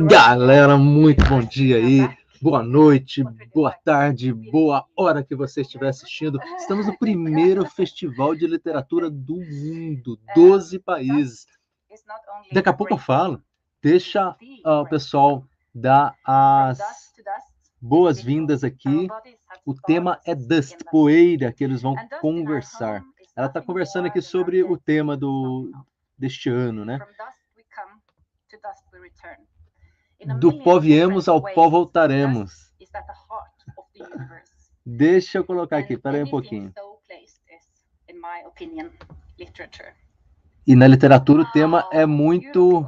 Galera, muito bom dia aí, boa noite, boa tarde, boa hora que você estiver assistindo. Estamos no primeiro festival de literatura do mundo, 12 países. Daqui a pouco eu falo, deixa o pessoal dar as boas-vindas aqui. O tema é dust, poeira, que eles vão conversar. Ela está conversando aqui sobre o tema deste ano, né? Do pó viemos, ao pó voltaremos. Deixa eu colocar aqui, peraí um pouquinho. E na literatura o tema é muito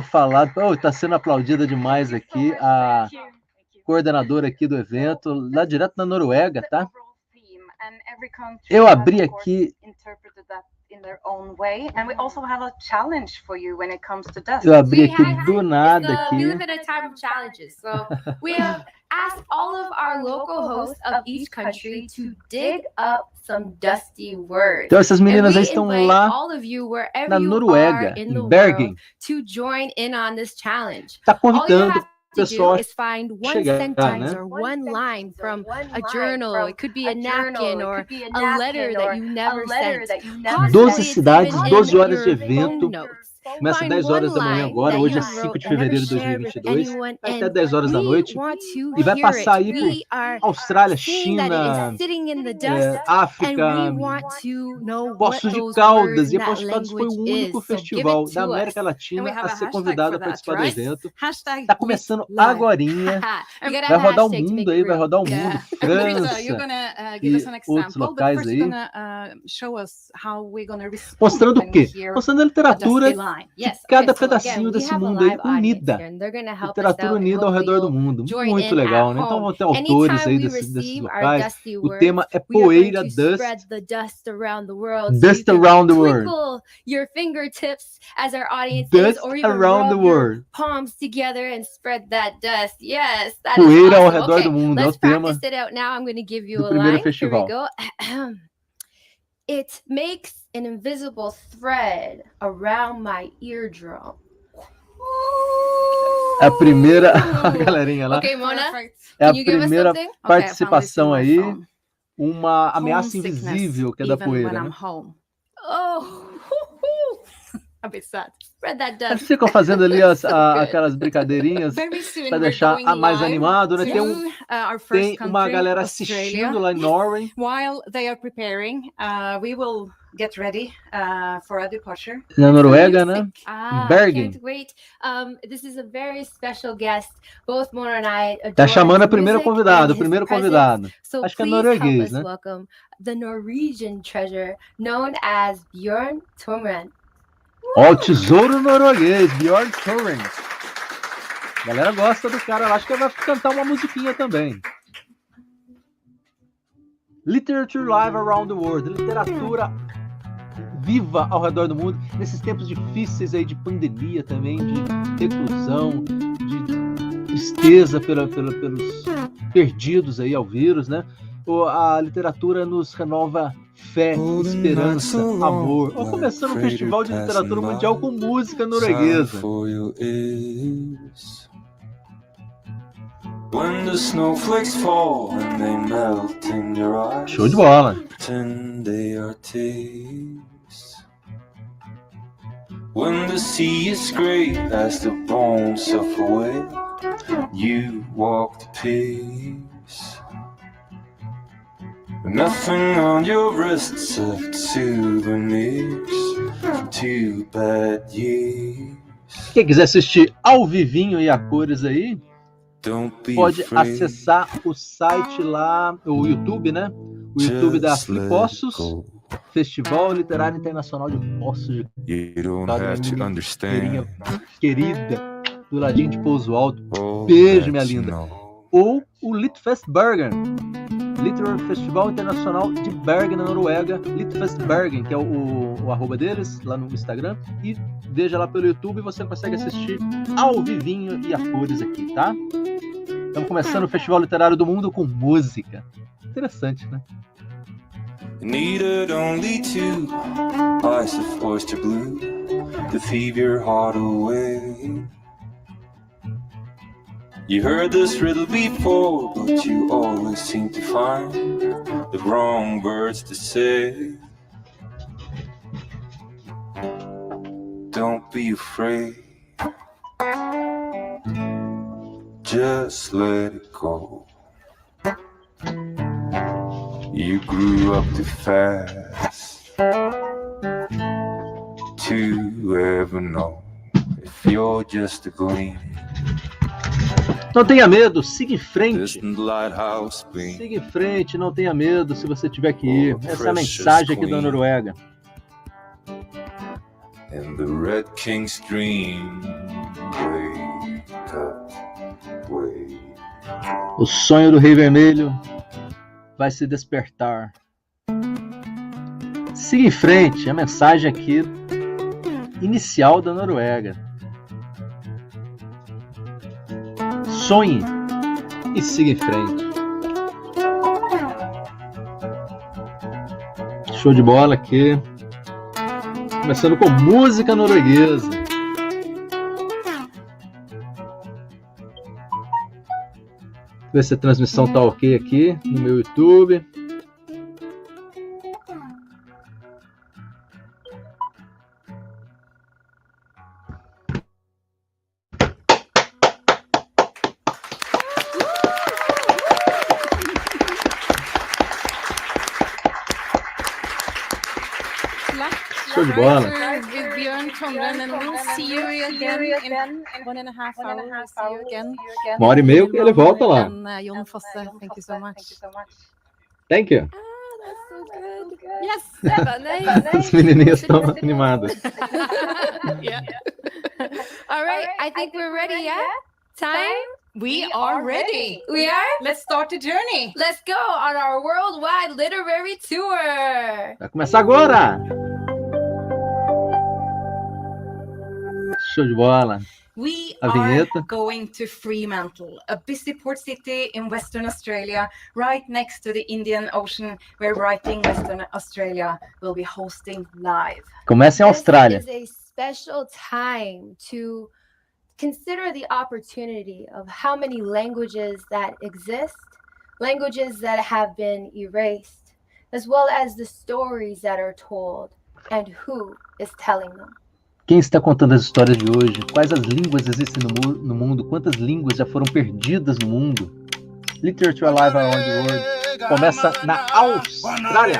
falado. Está sendo aplaudida demais aqui a coordenadora aqui do evento, lá direto na Noruega, tá? Eu abri aqui. Eu abri aqui do nada aqui. Ask all of our local hosts of each country to dig up some dusty words. Então essas meninas aí estão lá na Noruega, em Bergen. To join in on this challenge. Tá convidando o pessoal is find one chegar, sentence né? or one line from a journal. It could be a napkin or a letter that you never sent. 12 cidades, 12 horas de evento. Começa às 10 horas da manhã agora, hoje é 5 de fevereiro de 2022, até 10 horas da noite, e vai passar aí por Austrália, China, África, Poços de Caldas, e Poços de Caldas foi o único festival da América Latina a ser convidado a participar do evento. Está começando agorinha, vai rodar o mundo aí, vai rodar o mundo, França e outros locais aí. Mostrando o quê? Mostrando a literatura de cada pedacinho desse mundo aí, unida. Literatura unida ao redor do mundo. Muito legal, né? Então vão ter autores aí desses locais. O tema é poeira, dust. Dust around the world. Dust around the world. Your fingertips as our audience dust or even around the world. Palms together and spread that dust. Yes, that poeira is awesome. Ao redor do mundo, let's é o tema practice it out now. I'm going to give you do a primeiro line. festival. Here we go. It makes an invisible thread around my eardrum. É a primeira, a galerinha lá. Okay, Mona, é a primeira participação aí, uma ameaça invisível que é da poeira. Né? A bit sad. Spread that dust. Eles ficam fazendo ali aquelas brincadeirinhas para deixar mais animado, né? Tem uma galera assistindo lá em Norway. While they are preparing, we will get ready for a departure. Na Noruega, né? Bergen. Can't wait. This is a very special guest. Both Mona and I adore Tá chamando a primeira music convidada, and o primeiro his presence. convidado. So Acho que é please norueguês, help us né? welcome the Norwegian treasure known as Bjørn Tormrand. Ó, o tesouro norueguês, Bjørn Torrent. A galera gosta do cara lá, acho que ele vai cantar uma musiquinha também. Literature live around the world, literatura viva ao redor do mundo, nesses tempos difíceis aí de pandemia também, de reclusão, de tristeza pelos perdidos aí ao vírus, né? A literatura nos renova fé, esperança, amor. Vamos começando um festival de literatura mundial com música norueguesa. Show de bola. When the sea is great as the bones of a whale, you walk the peace. Nothing on your wrists of souvenirs from 2 bad years. Quem quiser assistir ao vivinho e a cores aí, pode acessar o site lá, o YouTube, né? O YouTube da Poços, Festival Literário Internacional de Poços de Caldas. Querida, do ladinho de Pouso Alto. Beijo, minha linda. Ou o Litfest Bergen, Literary Festival Internacional de Bergen, na Noruega. Litfest Bergen, que é o arroba deles, lá no Instagram. E veja lá pelo YouTube, você consegue assistir ao vivinho e a cores aqui, tá? Estamos começando o Festival Literário do Mundo com música. Interessante, né? Needed only 2 pints of oyster blue to thieve your heart away. You heard this riddle before, but you always seem to find the wrong words to say. Don't be afraid, just let it go. You grew up too fast to ever know if you're just a gleam. Não tenha medo, siga em frente. Distant lighthouse beam. Siga em frente, não tenha medo se você tiver que ir. Essa é a mensagem aqui da Noruega. And the Red King's dream. Wake up, wake up. O sonho do Rei Vermelho vai se despertar. Siga em frente, a mensagem aqui inicial da Noruega. Sonhe e siga em frente. Show de bola aqui. Começando com música norueguesa. Ver se a transmissão tá ok aqui no meu YouTube. Show de bola. Uma hora e meia ele volta lá. Thank you. As menininhas estão animadas. All right, I think we're ready, yeah? Time? We are ready. We are? Let's start the journey. Let's go on our worldwide literary tour. Vai começar agora. Show de bola. We A are vinheta. going to Fremantle, a busy port city in Western Australia, right next to the Indian Ocean, where Writing Western Australia will be hosting live. Começa em Austrália. This is a special time to consider the opportunity of how many languages that exist, languages that have been erased, as well as the stories that are told and who is telling them. Quem está contando as histórias de hoje? Quais as línguas existem no mundo? Quantas línguas já foram perdidas no mundo? Literature Live Around the World começa na Austrália.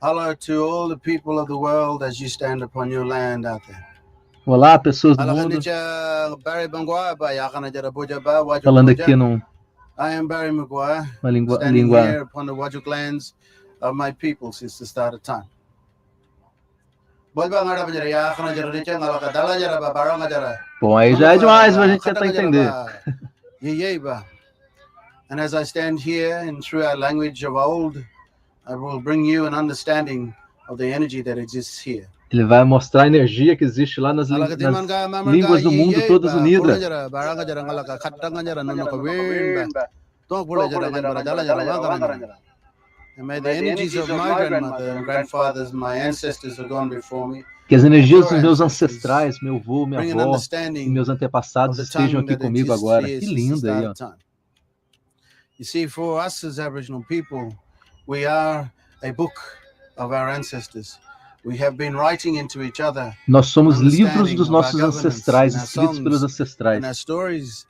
Hello to all the people of the world as you stand upon your land out there. Olá, pessoas do mundo. Falando aqui num I am Barry Maguire, uma standing língua here upon the Whadjuk lands of my people since the start of time. Bom, aí já é demais pra gente tentar entender. And as I stand here and through our language of old, I will bring you an understanding of the energy that exists here. Ele vai mostrar a energia que existe lá nas línguas do mundo todas unidas. Que as energias dos meus ancestrais, meu avô, minha avó, e meus antepassados estejam aqui comigo agora. Que lindo aí, ó. You see, for us as Aboriginal people, we are a book of our ancestors. We have been writing into each other. Nós somos livros dos nossos ancestrais, escritos pelos ancestrais. And our stories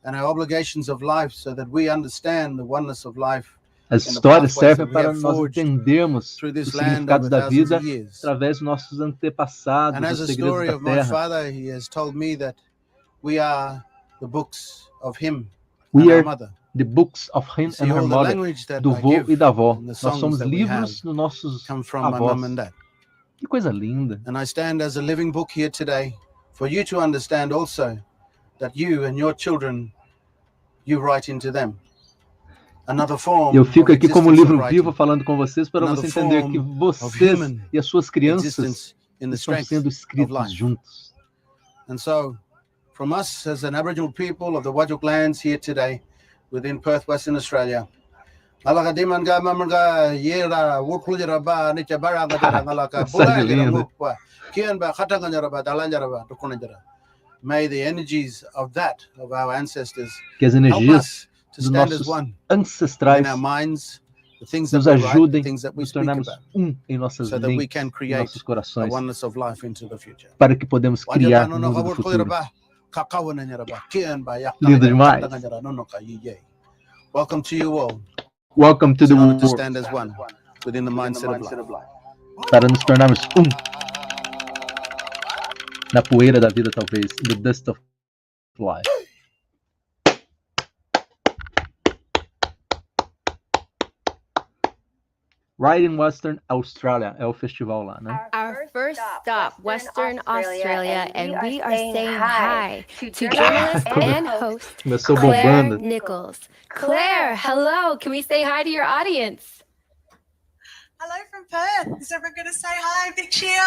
and our obligations of life, so that we understand the oneness of life. As histórias servem para nós entendermos os significados da vida através dos nossos antepassados, And as os a segredos story da of my terra. father, he has told me that we are the books of him We and our are mother. the books of him and her mother, do vô e da avó. Nós somos livros dos nossos come from my mom and avós. dad. Que coisa linda. And I stand as a living book here today for you to understand also that you and your children, you write into them. Another form Eu fico aqui como of livro existence of vivo writing, falando com vocês para você entender que vocês e as suas crianças existence in the estão strength sendo of escritos life. juntos. And so, from us as an Aboriginal people of the Whadjuk lands here today, within Perth, Western Australia, Alaka dimanga mamanga yera wurkulira ba nicha baranga dara ngalaka bulanga mukwa kian ba khatanga ba dalanja ba tukunanja. May the energies of our ancestors que as energias dos stand as nossos one ancestrais in our minds, the things that nos we write, the ajudem things that we nos speak tornarmos about, em nossas so that we mentes, can em create nossos a corações, oneness of life into the future. para que podemos criar no mundo do futuro. Lindo demais. Welcome to you all. Welcome to the world. To stand as one within the mindset of life. Para nos tornarmos na poeira da vida, talvez, in the dust of life. Right in Western Australia, é o festival lá, né? Our first stop, Western Australia, and we are saying hi to journalist and host Claire Nichols. Claire, hello. Can we say hi to your audience? Hello from Perth. Is everyone going to say hi? Big cheer.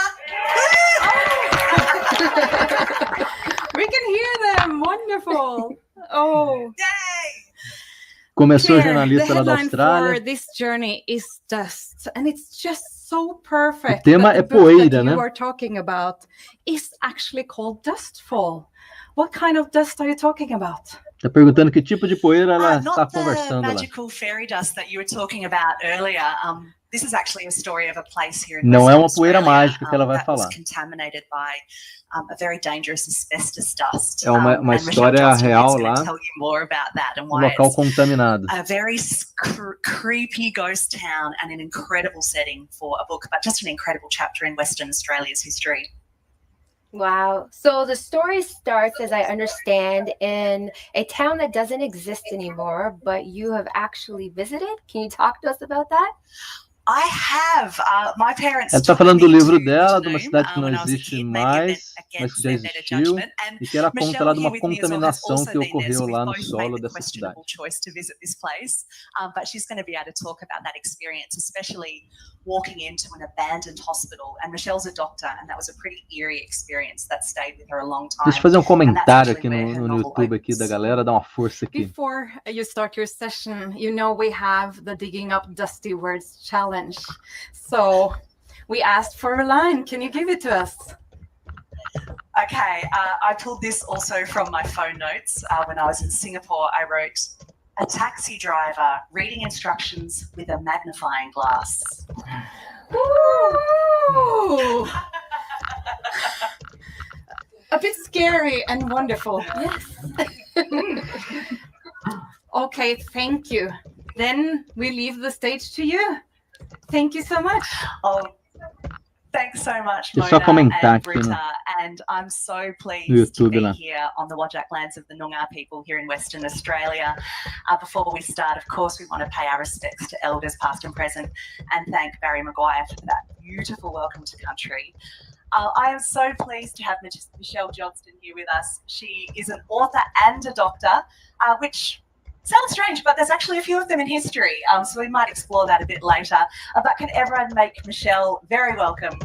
We can hear them. Wonderful. Oh. Yay. Começou jornalista lá da Austrália. This journey is dust, and it's just so perfect. O tema é poeira, né? You are talking about is actually called dustfall. What kind of dust are you talking about? Tá perguntando que tipo de poeira ela está conversando lá. Magical fairy dust that you were talking about earlier. This is actually a story of a place here in Não Western é uma poeira Australia, mágica que ela vai falar. Contaminated by a very dangerous asbestos dust. É uma história real lá. Tell you more about that and Um why local contaminado. A very creepy ghost town and an incredible setting for a book, but just an incredible chapter in Western Australia's history. Wow. So the story starts, as I understand, in a town that doesn't exist anymore, but you have actually visited. Can you talk to us about that? I have. My parents. Ela está falando do livro dela, de uma cidade que não existe mais, mas que já existiu, e que ela conta lá de uma contaminação que ocorreu lá no solo dessa cidade. But she's going to be able to talk about that experience, especially walking into an abandoned hospital. And Michelle's a doctor, and that was a pretty eerie experience that stayed with her a long time. Deixa eu fazer um comentário aqui no YouTube aqui da galera, dá uma força aqui. Before you start your session, you know we have the Digging Up Dusty Words challenge. So we asked for a line. Can you give it to us? Okay, I pulled this also from my phone notes. When I was in Singapore, I wrote, "A taxi driver reading instructions with a magnifying glass." Ooh. A bit scary and wonderful. Yes. Okay, thank you. Then we leave the stage to you. Thank you so much. Oh, thanks so much, Deixa eu só Mona comentar and aqui Britta, and I'm so pleased to YouTube be lá. here on the Whadjuk lands of the Noongar people here in Western Australia. Before we start, of course, we want to pay our respects to elders past and present and thank Barry Maguire for that beautiful welcome to country. I am so pleased to have Michelle Johnston here with us. She is an author and a doctor, which sounds strange, but there's actually a few of them in history, so we might explore that a bit later. But can everyone make Michelle very welcome?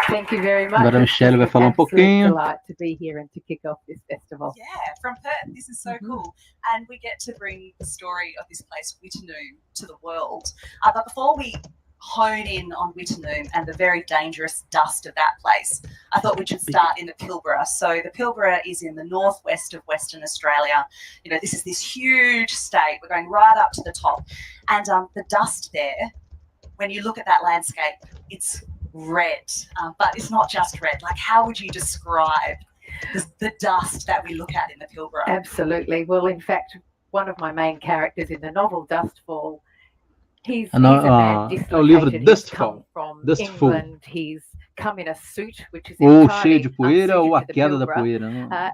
Thank you very much. Agora a Michelle vai falar pouquinho. Delight to be here and to kick off this festival. Yeah, from Perth. This is so cool. And we get to bring the story of this place, Witanoo, to the world. But before we hone in on Witanoo and the very dangerous dust of that place, I thought we should start in the Pilbara. So the Pilbara is in the northwest of Western Australia. You know, this is this huge state. We're going right up to the top. And the dust there, when you look at that landscape, it's red. But it's not just red. Like, how would you describe the dust that we look at in the Pilbara? Absolutely. Well, in fact, one of my main characters in the novel Dustfall, he's a man dislocated. He's come from England. He's come in a suit, which is ou cheio de poeira ou a queda da poeira.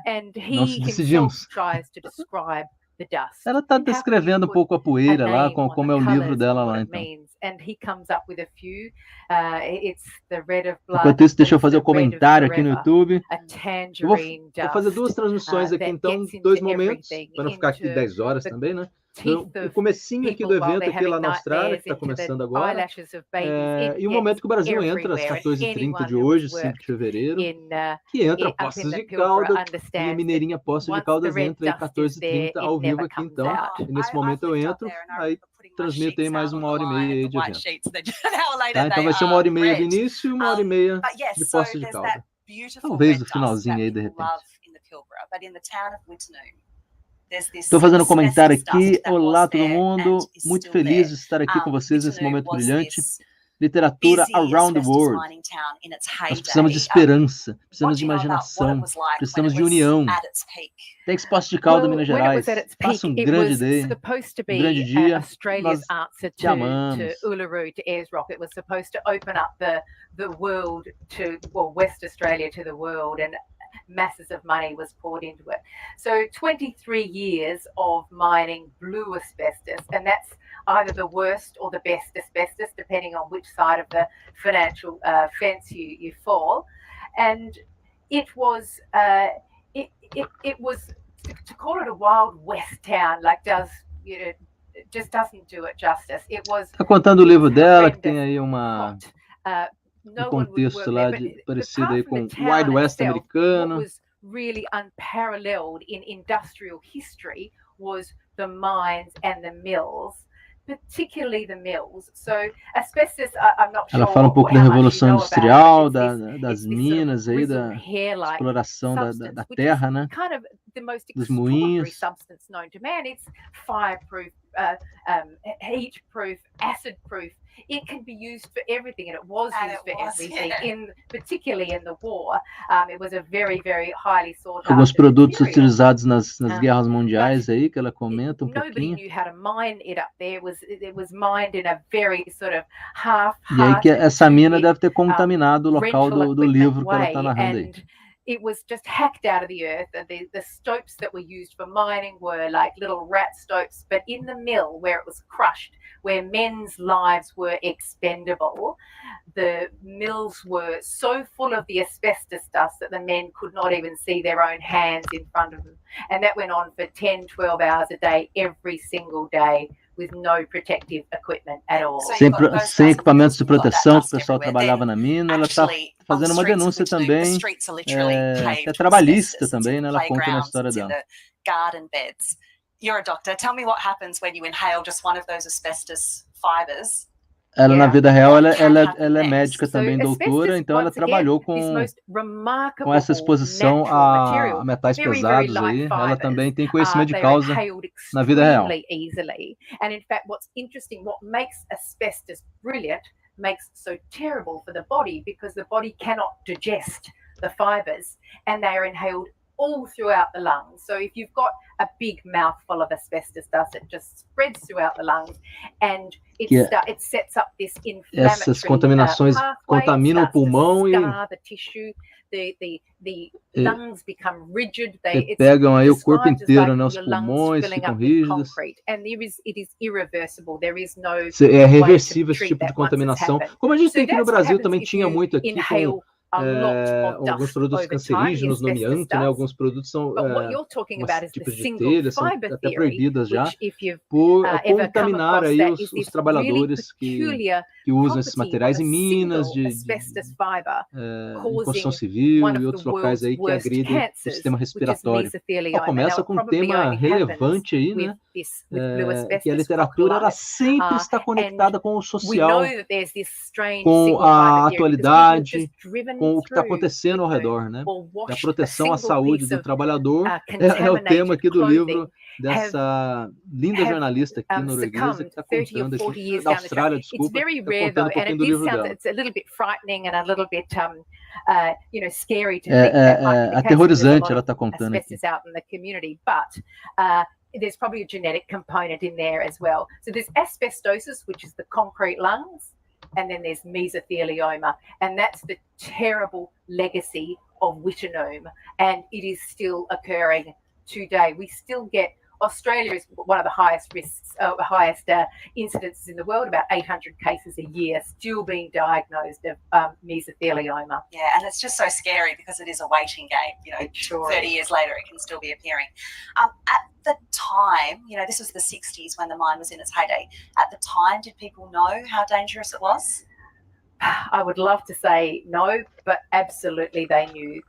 And he himself tries to describe the dust. Ela está descrevendo um pouco a poeira lá, como é o livro dela lá, então. And he comes up with a few. It's the red of blood. Enquanto isso, deixa eu fazer o comentário aqui no YouTube. Eu vou fazer duas transmissões aqui, então, 2 momentos, para não ficar aqui 10 horas também, né? O comecinho aqui do evento, aqui lá na Austrália, que está começando agora, e o momento que o Brasil entra, às 14h30 de hoje, 5 de fevereiro, que entra Poços de Caldas, e a mineirinha Poços de Caldas entra aí 14h30 ao vivo aqui, então. E nesse momento eu entro, aí transmito aí mais 1h30 aí de evento. Tá? Então vai ser 1h30 do início e 1h30 de Poços de Caldas. Talvez o finalzinho aí, de repente. Estou fazendo um comentário aqui. Olá, todo mundo. Muito feliz de estar aqui com vocês nesse momento brilhante. Literatura around the world. Nós precisamos de esperança, precisamos de imaginação, precisamos de união. Thanks, Poços de Caldas, Minas Gerais. Faça um grande dia. Nós te amamos. It was supposed to open up the world to, well, West Australia to the world, and masses of money was poured into it. So 23 years of mining blue asbestos, and that's either the worst or the best asbestos, depending on which side of the financial fence you fall. And it was it was, to call it a Wild West town, like, does, you know, it just doesn't do it justice. It was. Tá contando o livro dela, que tem aí um contexto lá parecido aí com o Wild West americano. What was really unparalleled in industrial history was the mines and the mills, particularly the mills. So asbestos, I'm not sure. Ela fala um pouco da revolução industrial, das minas aí, da exploração da terra, né? Kind of the most dos moinhos. Substance known to man. It's fireproof, heat-proof, acid-proof. It can be used for everything, and it was used for everything. Particularly in the war, it was a very, very highly sought after. Alguns produtos utilizados nas guerras mundiais aí, que ela comenta um pouquinho. Nobody knew how to mine it up there. It was mined in a very sort of half. E aí que essa mina deve ter contaminado o local do livro que ela está narrando aí. It was just hacked out of the earth. The stopes that were used for mining were like little rat stopes, but in the mill where it was crushed, where men's lives were expendable, the mills were so full of the asbestos dust that the men could not even see their own hands in front of them. And that went on for 10, 12 hours a day, every single day, with no protective equipment at all. Sem equipamentos de proteção, que o pessoal trabalhava na mina. Ela está fazendo uma denúncia também, que é trabalhista também, né? Ela conta na história dela. You're a doctor. Tell me what happens when you inhale just one of those asbestos fibers. Ela, na vida real, ela é médica também, doutora, então ela trabalhou com essa exposição a metais pesados aí. Ela também tem conhecimento de causa na vida real. And in fact, what's interesting, what makes asbestos brilliant, makes it so terrible for the body, because the body cannot digest the fibers, and they are inhaled all throughout the lungs. So if you've got a big mouthful of asbestos dust, it just spreads throughout the lungs, and it sets up this inflammatory essas contaminações contaminam o pulmão e the tissue, the lungs become rigid. Pegam aí o corpo inteiro, né? Os pulmões ficam rígidos. And it is irreversible. There is no é reversível esse tipo de contaminação. Como a gente tem aqui no Brasil, também tinha muito aqui com alguns produtos cancerígenos no amianto, né? Alguns produtos são tipos de telhas, são até proibidas já, por contaminar aí os trabalhadores que usam esses materiais em minas, em construção civil e outros locais aí que agridem o sistema respiratório. Então, começa com um tema relevante aí, né? Que a literatura ela sempre está conectada com o social, com a atualidade, com o que está acontecendo ao redor, né? A proteção à saúde do trabalhador é o tema aqui do livro dessa linda jornalista aqui norueguesa que está contando aqui, da Austrália, desculpa, está contando um pouquinho do livro dela. É aterrorizante ela está contando aqui. There's probably a genetic component in there as well. So there's asbestosis, which is the concrete lungs, and then there's mesothelioma, and that's the terrible legacy of Wittenoom, and it is still occurring today. We still get Australia is one of the highest risks, highest incidences in the world, about 800 cases a year still being diagnosed of mesothelioma. Yeah, and it's just so scary because it is a waiting game. You know, sure 30 years later, it can still be appearing. At the time, you know, this was the 60s when the mine was in its heyday. At the time, did people know how dangerous it was? I would love to say no, but absolutely they knew.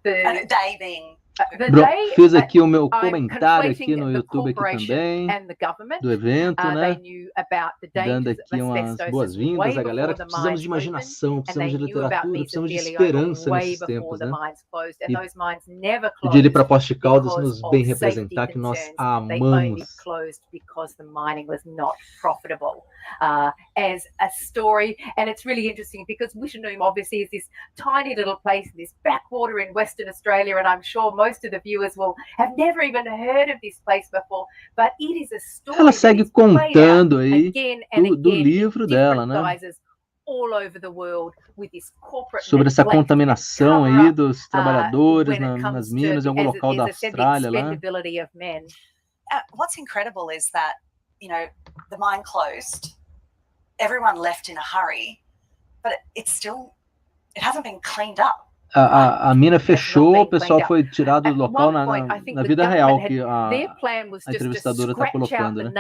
They being... Fiz aqui o meu comentário aqui no YouTube aqui também, do evento, né? Dando aqui umas boas-vindas à galera. Precisamos de imaginação, precisamos de literatura, precisamos de esperança nesses tempos, né? E pedir para Poços de Caldas nos bem representar, que nós amamos. As a story, and it's really interesting because Wittenoom obviously is this tiny little place, this backwater in Western Australia, and I'm sure most of the viewers will have never even heard of this place before, but it is a story. Ela segue contando aí do livro dela, né? All over the world with this corporate sobre essa contaminação aí dos trabalhadores nas minas em algum local da Austrália lá. What's incredible is that, you know, the mine closed, everyone left in a hurry, but it hasn't been cleaned up. A mina fechou, o pessoal foi tirado do local na vida real que a entrevistadora está colocando, né?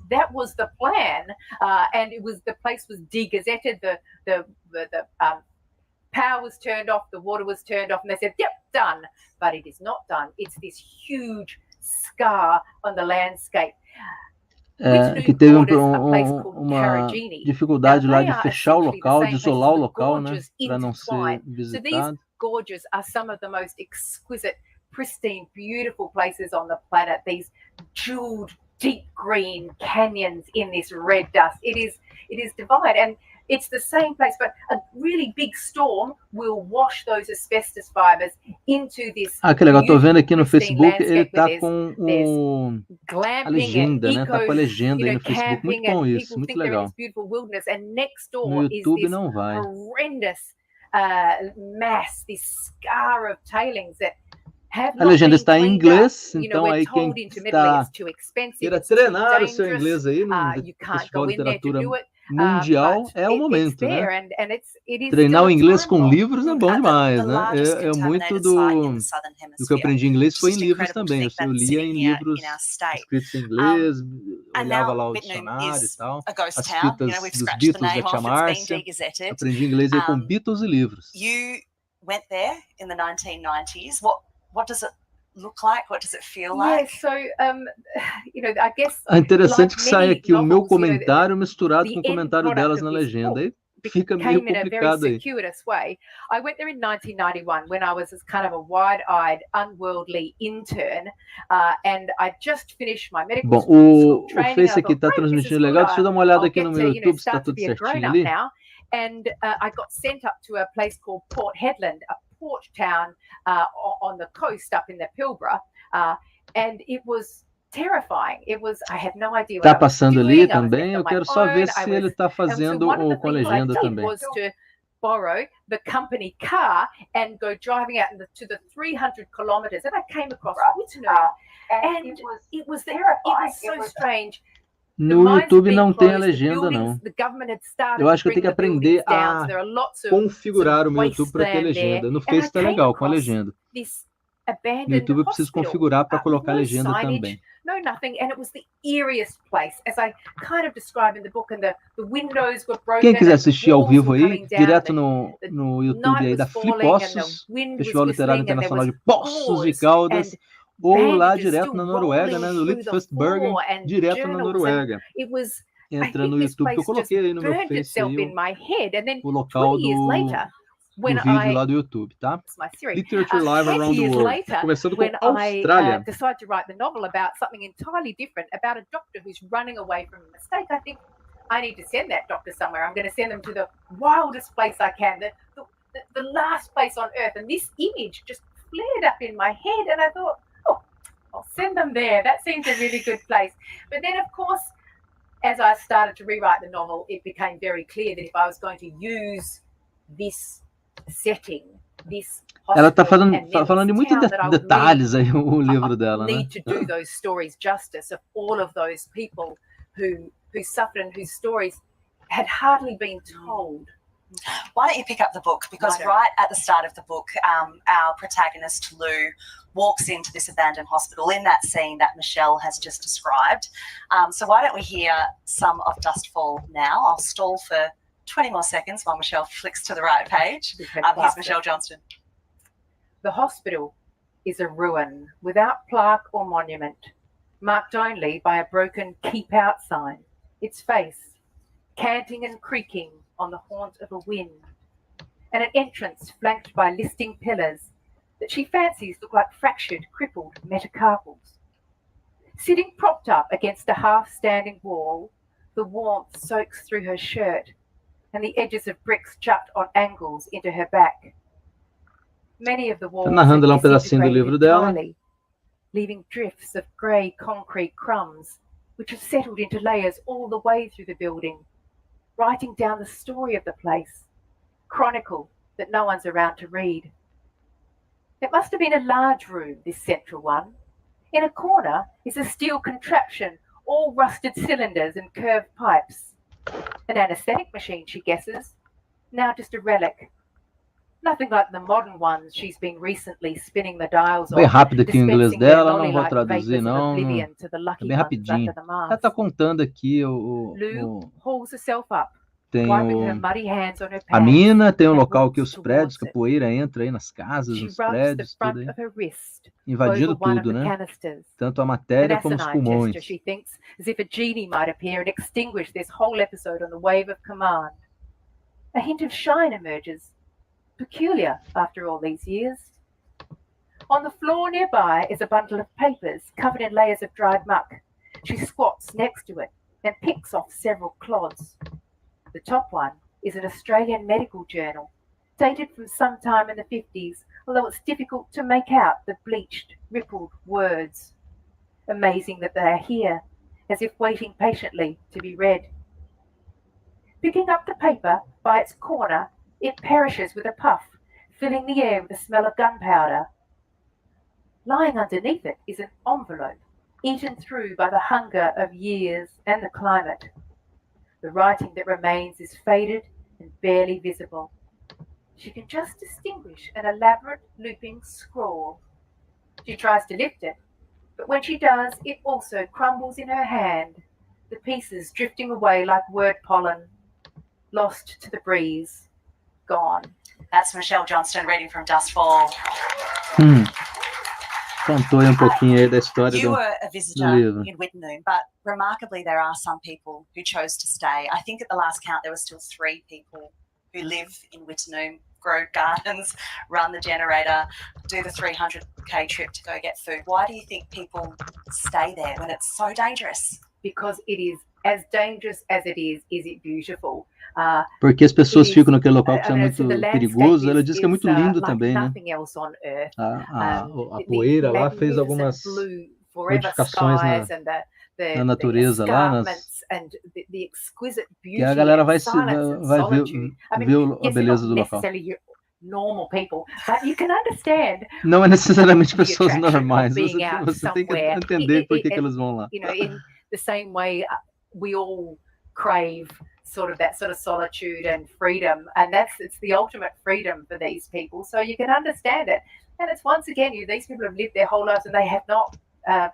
That was the plan, and the place was degazetted, the power was turned off, the water was turned off, and they said, yep, done. But it is not done. It's this huge scar on the landscape. Que teve uma dificuldade lá de fechar o local, de isolar o local, né, para não ser visitado. So these gorges are some of the most exquisite, pristine, beautiful places on the planet. These jeweled, deep green canyons in this red dust. It is divine, and it's the same place, but a really big storm will wash those asbestos fibers into this. Que legal, tô vendo aqui no Facebook, ele tá com a legenda, né? Tá com a legenda aí no Facebook, muito bom isso, muito legal. No YouTube não vai. Mass, this scar of tailings that a legenda está em inglês, então aí quem está queira treinar o seu inglês aí no Festival de Literatura Mundial é o momento, né? Treinar o inglês com livros é bom demais, né? É muito do que eu aprendi em inglês foi em livros também. Eu lia em livros escritos em inglês, olhava lá o dicionário e tal, as fitas dos Beatles da tia Márcia. Aprendi inglês aí com Beatles e livros. You went there in the 1990s. What does it look like? What does it feel like? Yeah, so you know, I guess é interessante que sai aqui o meu comentário misturado com o comentário delas na legenda. Aí fica meio complicado aí. I went there in 1991 when I was as kind of a wide-eyed, unworldly intern, and I just finished my medical school training. O Face aqui está transmitindo legal. Deixa eu dar uma olhada aqui no meu YouTube se está tudo certinho ali. And I got sent up to a place called Port Hedland, a port town on the coast up in the Pilbara, and it was terrifying. I had no idea. Tá passando ali também. Eu quero só ver se ele está fazendo com a legenda também. Was to borrow the company car and go driving out to the 300 kilometers, and I came across Wittenoom, and it was so strange. No YouTube não tem a legenda, não. Eu acho que eu tenho que aprender a configurar o meu YouTube para ter legenda. No Face está legal com a legenda. No YouTube eu preciso configurar para colocar a legenda também. Quem quiser assistir ao vivo aí, direto no YouTube aí da Poços, Festival Literário Internacional de Poços de Caldas, ou lá direto na Noruega, né, no Literatura, direto na Noruega. Entra no YouTube, que eu coloquei aí no meu Face aí, o local do vídeo lá do YouTube, tá? Literature Live Around the World. Começando com Austrália. Decided to write the novel about something entirely different, about a doctor who's running away from a mistake. I think I need to send that doctor somewhere. I'm going to send them to the wildest place I can, the last place on earth. And this image just flared up in my head, and I thought, I'll send them there. That seems a really good place. But then, of course, as I started to rewrite the novel, it became very clear that if I was going to use this setting, this Ela tá hospital and then falando de this muitos town that I would detalhes aí, o livro dela, né? need to do those stories justice of all of those people who suffered and whose stories had hardly been told. Why don't you pick up the book? Because right at the start of the book, our protagonist, Lou, walks into this abandoned hospital in that scene that Michelle has just described. So why don't we hear some of Dustfall now? I'll stall for 20 more seconds while Michelle flicks to the right page. Here's Michelle Johnston. The hospital is a ruin without plaque or monument, marked only by a broken keep out sign, its face canting and creaking on the haunt of a wind, and an entrance flanked by listing pillars that she fancies look like fractured, crippled metacarpals. Sitting propped up against a half-standing wall, the warmth soaks through her shirt, and the edges of bricks jut on angles into her back. Many of the walls narrando lá pedacinho do livro dela. Leaving drifts of grey concrete crumbs, which have settled into layers all the way through the building, writing down the story of the place, chronicle that no one's around to read. It must have been a large room, this central one. In a corner is a steel contraption, all rusted cylinders and curved pipes. An anaesthetic machine, she guesses, now just a relic. Nothing like the modern ones she's been recently spinning the dials on. Bem rápido aqui o inglês dela, não vou traduzir não. É bem rapidinho. Ela tá contando aqui tem a mina, tem um local que os prédios, que a poeira entra aí nas casas, nos prédios, tudo aí. Invadindo tudo, né? Tanto a matéria como os pulmões. She thinks, as if a genie might appear and extinguish this whole episode on the wave of command. A hint of shine emerges, peculiar after all these years. On the floor nearby is a bundle of papers covered in layers of dried muck. She squats next to it and picks off several clods. The top one is an Australian medical journal, dated from sometime in the 50s, although it's difficult to make out the bleached, rippled words. Amazing that they are here, as if waiting patiently to be read. Picking up the paper by its corner, it perishes with a puff, filling the air with the smell of gunpowder. Lying underneath it is an envelope, eaten through by the hunger of years and the climate. The writing that remains is faded and barely visible. She can just distinguish an elaborate looping scrawl. She tries to lift it, but when she does, it also crumbles in her hand, the pieces drifting away like word pollen, lost to the breeze, gone. That's Michelle Johnston reading from Dustfall. Contou aí pouquinho aí da história You do were a visitor livro. in Wittenoom, but remarkably, there are some people who chose to stay. I think at the last count, there were still 3 people who live in Wittenoom, grow gardens, run the generator, do the 300k trip to go get food. Why do you think people stay there when it's so dangerous? Because it is as dangerous as it is it beautiful? Porque as pessoas ficam naquele local que é muito perigoso. Ela diz que é muito lindo também, né? A poeira lá fez algumas modificações na natureza lá, e a galera vai ver a beleza do local. Normal people, but you can understand. Não é necessariamente pessoas normais. Você tem que entender por que elas vão lá. You know, in the same way, we all crave that sort of solitude and freedom, and it's the ultimate freedom for these people. So you can understand it, and it's once again, these people have lived their whole lives and they have not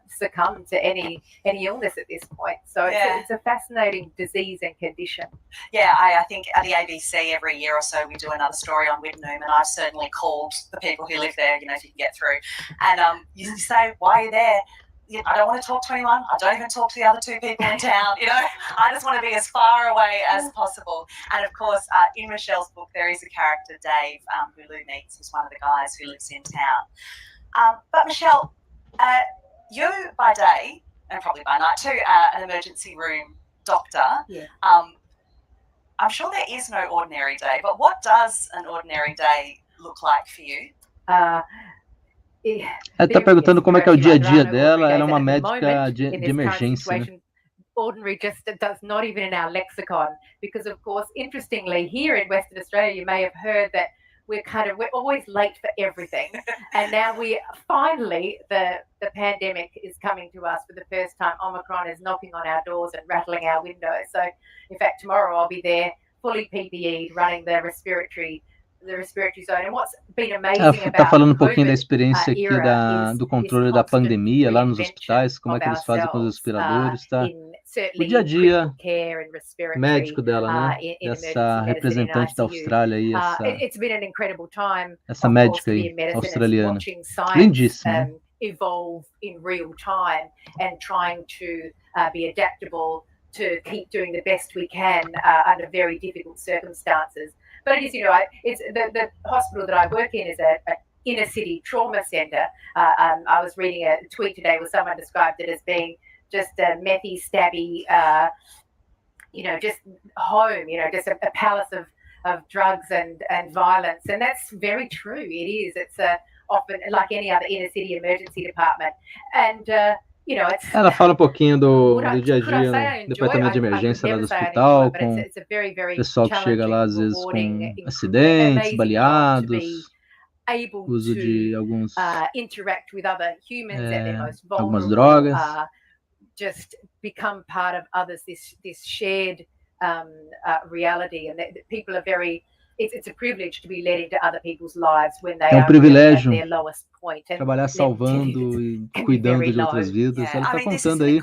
succumbed to any illness at this point. So it's a fascinating disease and condition. Yeah, I think at the ABC every year or so we do another story on Wittenoom, and I've certainly called the people who live there, if you can get through. And you say, why are you there? I don't want to talk to anyone. I don't even talk to the other 2 people in town. I just want to be as far away as possible. And of course, in Michelle's book, there is a character, Dave, who Lou meets, who's one of the guys who lives in town. But Michelle, you by day, and probably by night too, an emergency room doctor. Yeah. I'm sure there is no ordinary day, but what does an ordinary day look like for you? Ela está perguntando como é que é o dia a dia dela. Ela é uma médica de emergência, né? Ordinary just does not even in our lexicon, because of course, interestingly, here in Western Australia, you may have heard that we're always late for everything. And now finally, the pandemic is coming to us for the first time. Omicron is knocking on our doors and rattling our windows. So in fact, tomorrow I'll be there fully PPE'd, running the respiratory zone. And what's been amazing Tá falando um pouquinho da experiência aqui do controle da pandemia lá nos hospitais, como é que eles fazem com os respiradores, tá? O dia a dia médico dela, né? Essa representante da Austrália aí, essa médica aí, australiana. Lindíssima. Evolve in real time and trying to be adaptable to keep doing the best we can under very difficult circumstances. But it is, it's the hospital that I work in is a inner city trauma centre. I was reading a tweet today where someone described it as being just a methy, stabby, just home, just a palace of drugs and violence. And that's very true. It is. It's often like any other inner city emergency department. And, ela fala um pouquinho do dia a dia no departamento de emergência lá do hospital, com o pessoal que chega lá às vezes com acidentes, baleados, uso de algumas drogas. Just become part of others, this shared reality, and that people are very. It's a privilege to be led into other people's lives when they are privilégio at their lowest point. Trabalhar salvando e cuidando de outras vidas. Ela está contando aí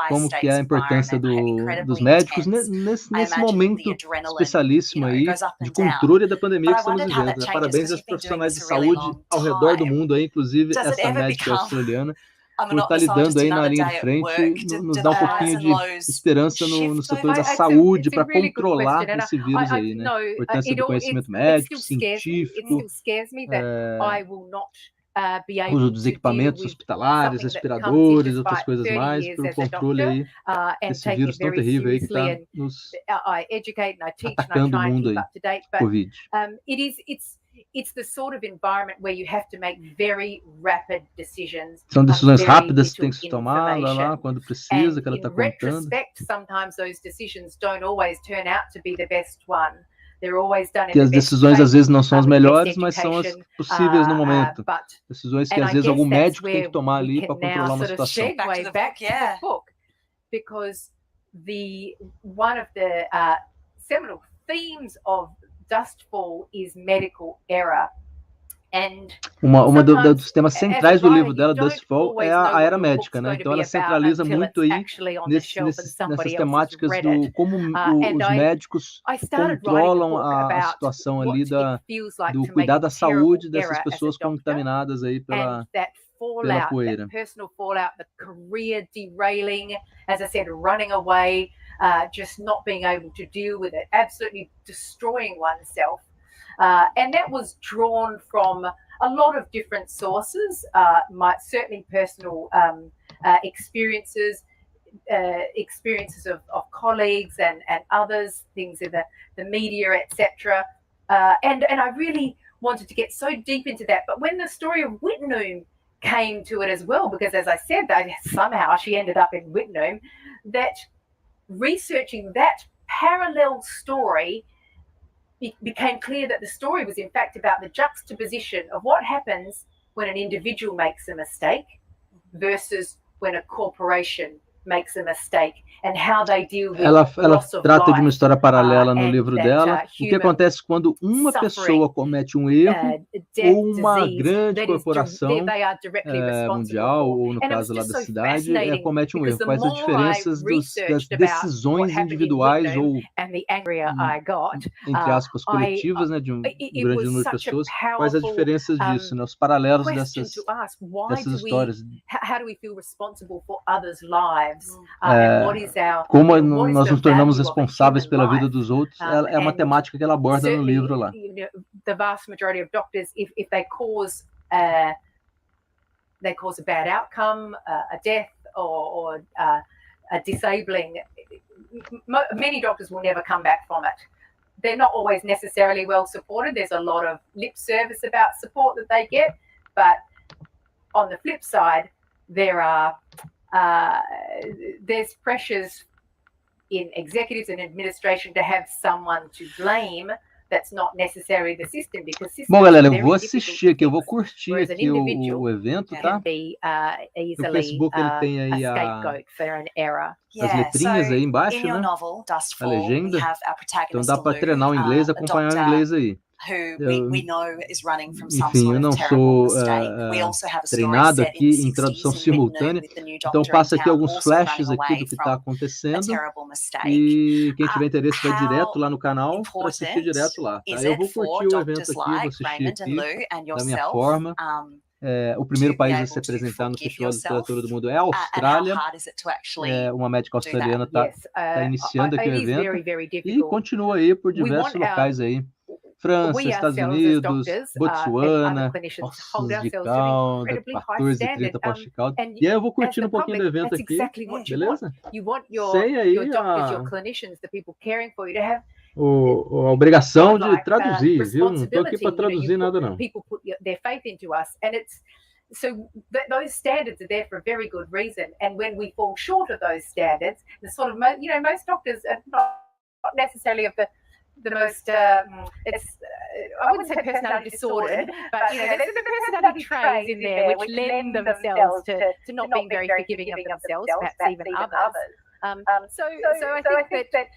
como que é a importância dos médicos nesse momento especialíssimo aí de controle da pandemia que estamos vivendo. Né? Parabéns aos profissionais de saúde ao redor do mundo aí, inclusive essa médica australiana, por estar lidando aí na linha de frente, nos dá um pouquinho de esperança no setor da saúde para controlar esse vírus aí, né? A importância do conhecimento médico, científico, uso dos equipamentos hospitalares, respiradores, outras coisas mais, para o controle aí desse vírus tão terrível aí que está nos atacando o mundo aí, Covid. It's the sort of environment where you have to make very rapid decisions. São decisões rápidas que tem que se tomar lá quando precisa, que ela está contando. Sometimes those decisions don't always turn out to be the best one. They're always done in que as decisões às vezes não são as melhores, mas são as possíveis no momento. Decisões que às vezes algum médico tem que tomar ali para controlar uma situação. Because one of the seminal themes of Dustfall is medical error. Uma dos temas centrais do livro dela, Dustfall, é a era médica, né? Então ela centraliza muito aí nessas temáticas do como os médicos controlam a situação ali do cuidar da saúde dessas pessoas contaminadas aí pela poeira. Personal fallout, the career derailing, as I said, running away, just not being able to deal with it, absolutely destroying oneself. And that was drawn from a lot of different sources, certainly personal experiences of colleagues and others, things in the media, etc. And I really wanted to get so deep into that. But when the story of Wittenoom came to it as well, because as I said, that somehow she ended up in Wittenoom, that researching that parallel story, it became clear that the story was in fact about the juxtaposition of what happens when an individual makes a mistake versus when a corporation makes a mistake and how they deal with ela trata de uma história paralela no livro dela, o que acontece quando uma pessoa comete um erro ou uma grande corporação mundial, ou no caso lá da cidade, comete um erro. Quais as diferenças das decisões individuais ou, entre aspas, coletivas, né, de um grande número de pessoas, quais as diferenças disso, né, os paralelos dessas histórias. Como nós nos tornamos responsáveis pela vida dos outros, é uma temática que ela aborda no livro lá. The vast majority of doctors, if they cause a bad outcome, a death or a disabling, many doctors will never come back from it. They're not always necessarily well supported. There's a lot of lip service about support that they get, but on the flip side, there's pressures in executives and administration to have someone to blame that's not necessarily the system, because systems Bom, galera, are eu vou very difficult assistir to aqui, eu vou fix, curtir whereas an aqui o individual evento, can tá? be No easily Facebook ele tem a aí scapegoat for an error. as letrinhas aí in embaixo, your né? novel, A Dustfall, we legenda. have our Então protagonist, dá para Lou, treinar o inglês e a acompanhar o doctor inglês aí. who we know is running from some Enfim, sort eu não of terrible sou mistake. We also have a story treinado set in aqui the em tradução 60s in Whitney simultânea, with the new então doctor in passa aqui town alguns also running flashes aqui away do que from está a acontecendo. terrible mistake. E quem tiver interesse vai How direto lá no canal para assistir important direto lá. Tá? is Eu it vou for curtir o evento doctors aqui, vou like assistir Raymond and aqui Lou and da minha yourself forma. O primeiro to be país a able se to apresentar no forgive Festival de yourself? Literatura do Mundo é a And how Austrália. hard is it to actually Uma médica do that? australiana está Yes, iniciando aqui o it is evento very, very e difficult. continua aí por We diversos want locais aí. França, we Estados ourselves as Unidos, doctors and Botsuana, other clinicians hold Poços de ourselves to an Caldas, incredibly high 14 e standard. 30 Poços de Caldas. And E aí eu vou as curtindo the um pouquinho do public, evento that's aqui, exactly what you want. beleza? You want your Sem aí doctors, your clinicians, the people caring for you to have a obrigação de godlike, traduzir, viu? Não estou aqui responsibility. para traduzir nada, não. People put their faith into us, and it's so those standards are there for a very good reason. And when we fall short of those standards, the sort of most doctors are not necessarily of the most it's I wouldn't say personality disordered, but there's the personality traits in there which lend themselves to not being very forgiving of themselves, perhaps even others. So I think that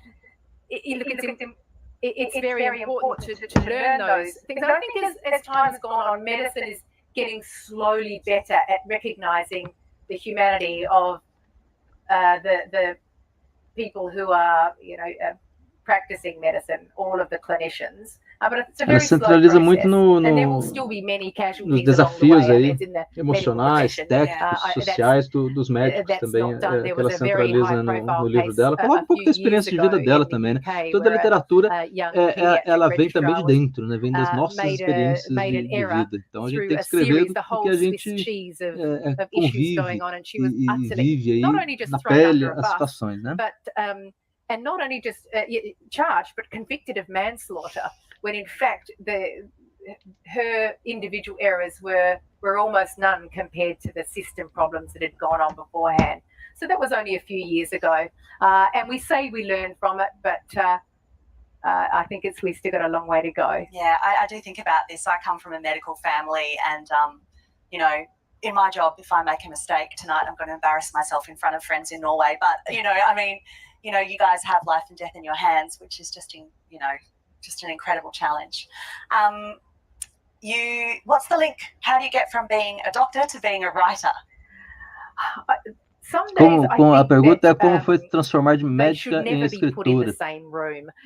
it's very important to learn those things. And I think as time's gone on, medicine is getting slowly better at recognizing the humanity of the people who are practicing medicine, all of the clinicians. But it's a very slow centraliza process, muito and there will still be many casualties nos desafios along the way, aí, in the emocionais, técnicos, sociais dos médicos também, que ela centraliza no livro dela. Coloca um pouco da experiência de vida dela também, né? Toda a literatura, ela vem também de dentro, né? Vem das nossas experiências de vida. Então a gente tem que escrever do que a gente convive e vive aí na pele as situações, né? And not only just charged, but convicted of manslaughter, when in fact her individual errors were almost none compared to the system problems that had gone on beforehand. So that was only a few years ago, and we say we learn from it, but I think we still got a long way to go. Yeah, I do think about this. I come from a medical family, and in my job, if I make a mistake tonight, I'm going to embarrass myself in front of friends in Norway. But you guys have life and death in your hands, which is just an incredible challenge. What's the link? How do you get from being a doctor to being a writer? A pergunta é como foi transformar de médica em escritora.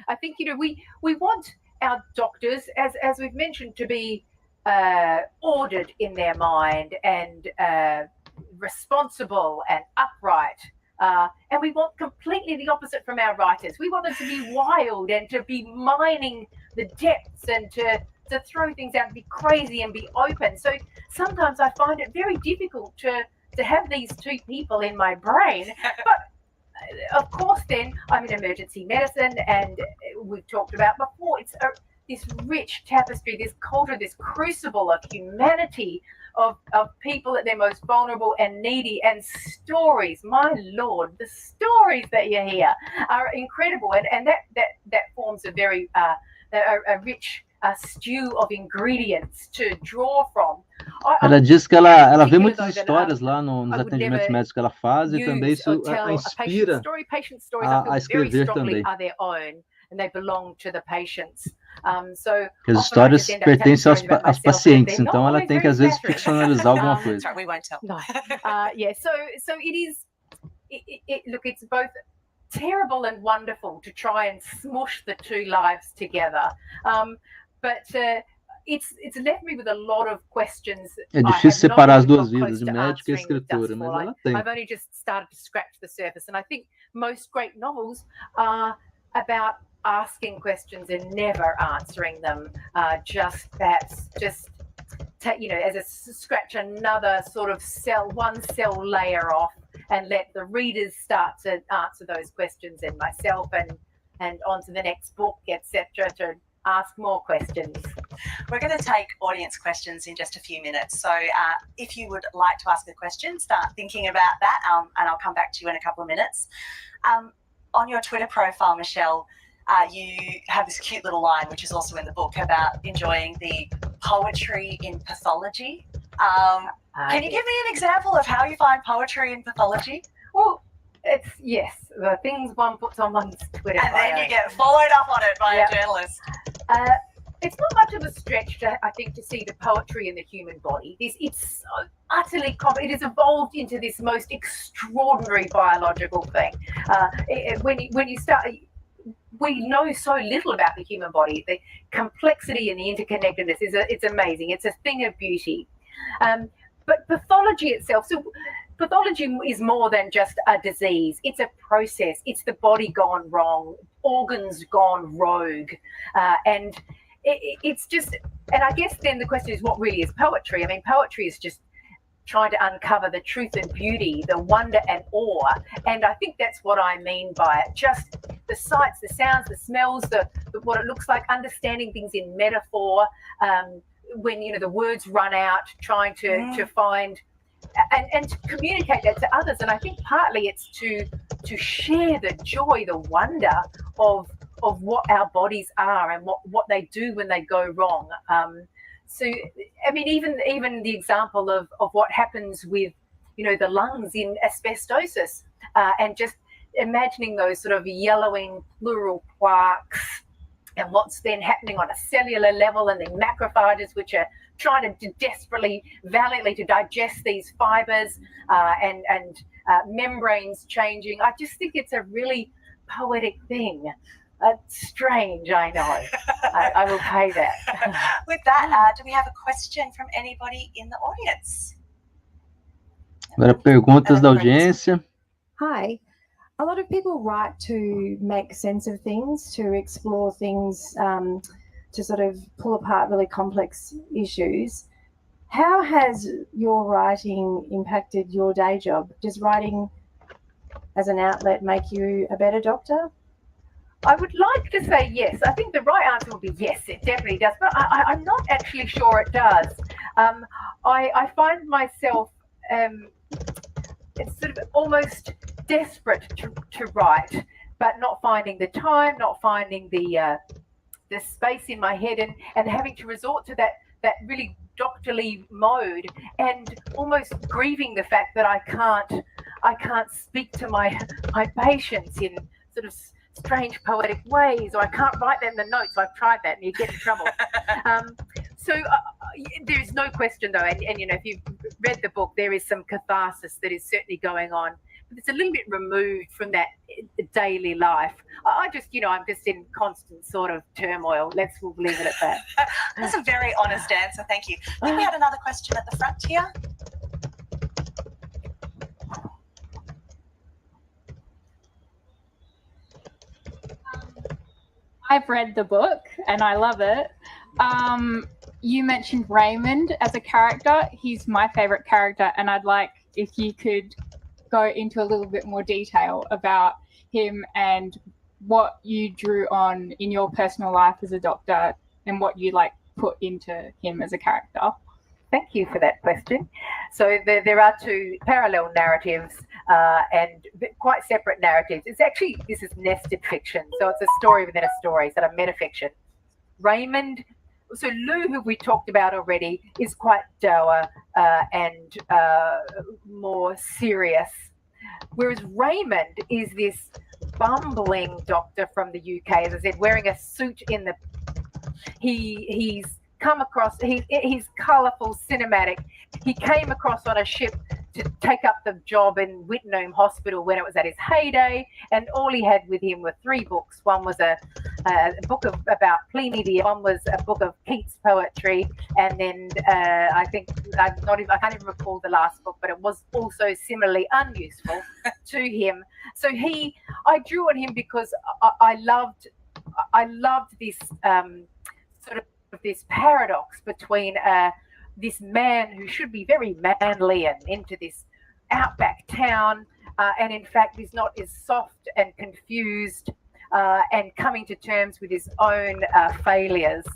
I think we want our doctors, as we've mentioned, to be ordered in their mind and responsible and upright. And we want completely the opposite from our writers. We want them to be wild and to be mining the depths and to throw things out and be crazy and be open. So sometimes I find it very difficult to have these two people in my brain. But of course, then I'm in emergency medicine, and we've talked about before, it's this rich tapestry, this culture, this crucible of humanity, of people at their most vulnerable and needy, and stories. My Lord, the stories that you hear are incredible, and that forms a very a rich stew of ingredients to draw from. Ela diz que ela vê muitas histórias lá nos atendimentos médicos que ela faz, e também isso a inspira a escrever também. And they belong to the patients. So as histórias pertencem aos pacientes, então ela tem que às vezes ficcionalizar alguma coisa. Sorry, we won't tell. No. Yeah. So it is. Look, it's both terrible and wonderful to try and smush the two lives together. But it's left me with a lot of questions. É difícil separar as duas vidas, de médica e escritora, mas ela tem. I've only just started to scratch the surface, and I think most great novels are about asking questions and never answering them, just as a scratch another sort of one cell layer off, and let the readers start to answer those questions, and myself and on to the next book, etc., to ask more questions. We're going to take audience questions in just a few minutes. So if you would like to ask a question, start thinking about that, and I'll come back to you in a couple of minutes. On your Twitter profile, Michelle, you have this cute little line, which is also in the book, about enjoying the poetry in pathology. Can you give me an example of how you find poetry in pathology? Well, it's, yes, the things one puts on one's Twitter. And then you get followed up on it by a journalist. It's not much of a stretch, I think, to see the poetry in the human body. It's so utterly complex. It has evolved into this most extraordinary biological thing. When you start, we know so little about the human body. The complexity and the interconnectedness it's amazing. It's a thing of beauty. But pathology itself, so pathology is more than just a disease. It's a process. It's the body gone wrong, organs gone rogue, and it's just. And I guess then the question is, what really is poetry? I mean, poetry is just trying to uncover the truth and beauty, the wonder and awe. And I think that's what I mean by it. Just the sights, the sounds, the smells, the what it looks like, understanding things in metaphor. When the words run out, trying to find and to communicate that to others. And I think partly it's to share the joy, the wonder of what our bodies are and what they do when they go wrong. So I mean, even the example of what happens with the lungs in asbestosis, and just imagining those sort of yellowing pleural plaques, and what's then happening on a cellular level, and the macrophages which are trying to desperately, valiantly to digest these fibers, and membranes changing. I just think it's a really poetic thing. Strange, I know. I will pay that. With that, do we have a question from anybody in the audience? Agora perguntas da audiência. Hi. A lot of people write to make sense of things, to explore things, to sort of pull apart really complex issues. How has your writing impacted your day job? Does writing as an outlet make you a better doctor? I would like to say yes. I think the right answer would be yes, it definitely does. But I'm not actually sure it does. I find myself it's sort of almost desperate to write, but not finding the time, not finding the space in my head, and having to resort to that really doctorly mode, and almost grieving the fact that I can't speak to my patients in sort of strange poetic ways, or I can't write them the notes. I've tried that and you get in trouble. So there's no question though, and if you've read the book, there is some catharsis that is certainly going on, but it's a little bit removed from that daily life. I'm just in constant sort of turmoil. We'll leave it at that. That's a very honest answer. Thank you. I think we had another question at the front here. I've read the book and I love it. You mentioned Raymond as a character. He's my favorite character, and I'd like if you could go into a little bit more detail about him and what you drew on in your personal life as a doctor and what you put into him as a character. Thank you for that question. So there are two parallel narratives and quite separate narratives. This is nested fiction. So it's a story within a story, sort of metafiction. Raymond, so Lou, who we talked about already, is quite dour and more serious. Whereas Raymond is this bumbling doctor from the UK, as I said, wearing a suit he's come across, he's colourful, cinematic. He came across on a ship to take up the job in Whitnome Hospital when it was at his heyday, and all he had with him were 3 books. One was a book about Pliny, one was a book of Keats poetry, and then I can't even recall the last book, but it was also similarly unuseful to him. So I drew on him because I loved this sort of this paradox between this man who should be very manly and into this outback town, and in fact is not, is soft and confused, and coming to terms with his own failures.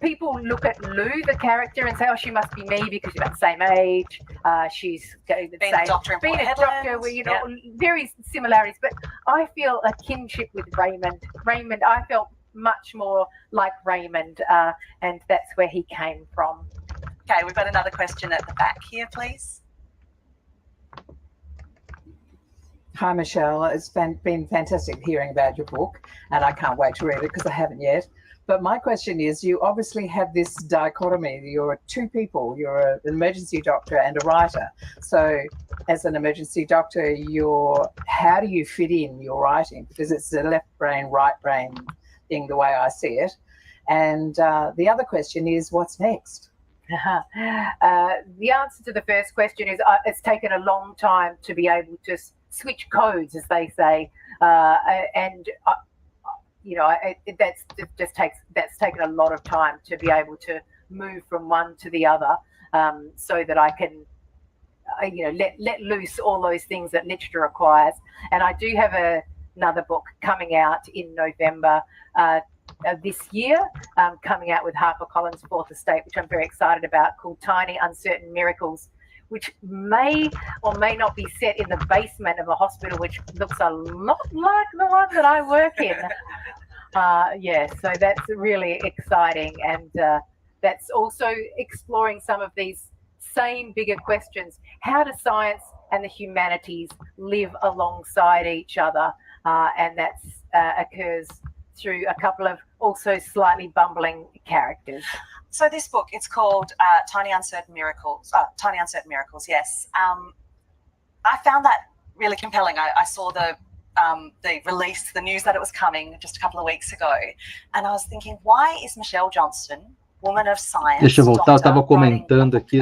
people look at Lou, the character, and say, "Oh, she must be me because she's about the same age. She's being a doctor, very similarities." But I feel a kinship with Raymond. I felt much more like Raymond, and that's where he came from. Okay, we've got another question at the back here, please. Hi, Michelle. It's been fantastic hearing about your book, and I can't wait to read it because I haven't yet. But my question is, you obviously have this dichotomy. You're two people. You're an emergency doctor and a writer. So as an emergency doctor, how do you fit in your writing? Because it's a left brain, right brain thing, the way I see it. And the other question is, what's next? The answer to the first question is it's taken a long time to be able to switch codes, as they say, that's taken a lot of time to be able to move from one to the other, so that I can let loose all those things that literature requires. And I do have another book coming out in November this year, coming out with HarperCollins' Fourth Estate, which I'm very excited about, called Tiny Uncertain Miracles, which may or may not be set in the basement of a hospital, which looks a lot like the one that I work in. So that's really exciting, and that's also exploring some of these same bigger questions. How do science and the humanities live alongside each other? And that occurs through a couple of also slightly bumbling characters. So this book, it's called Tiny Uncertain Miracles. Yes. I found that really compelling. I saw the release, the news that it was coming just a couple of weeks ago, and I was thinking, why is Michelle Johnston, woman of science, deixa eu voltar, eu estava comentando aqui,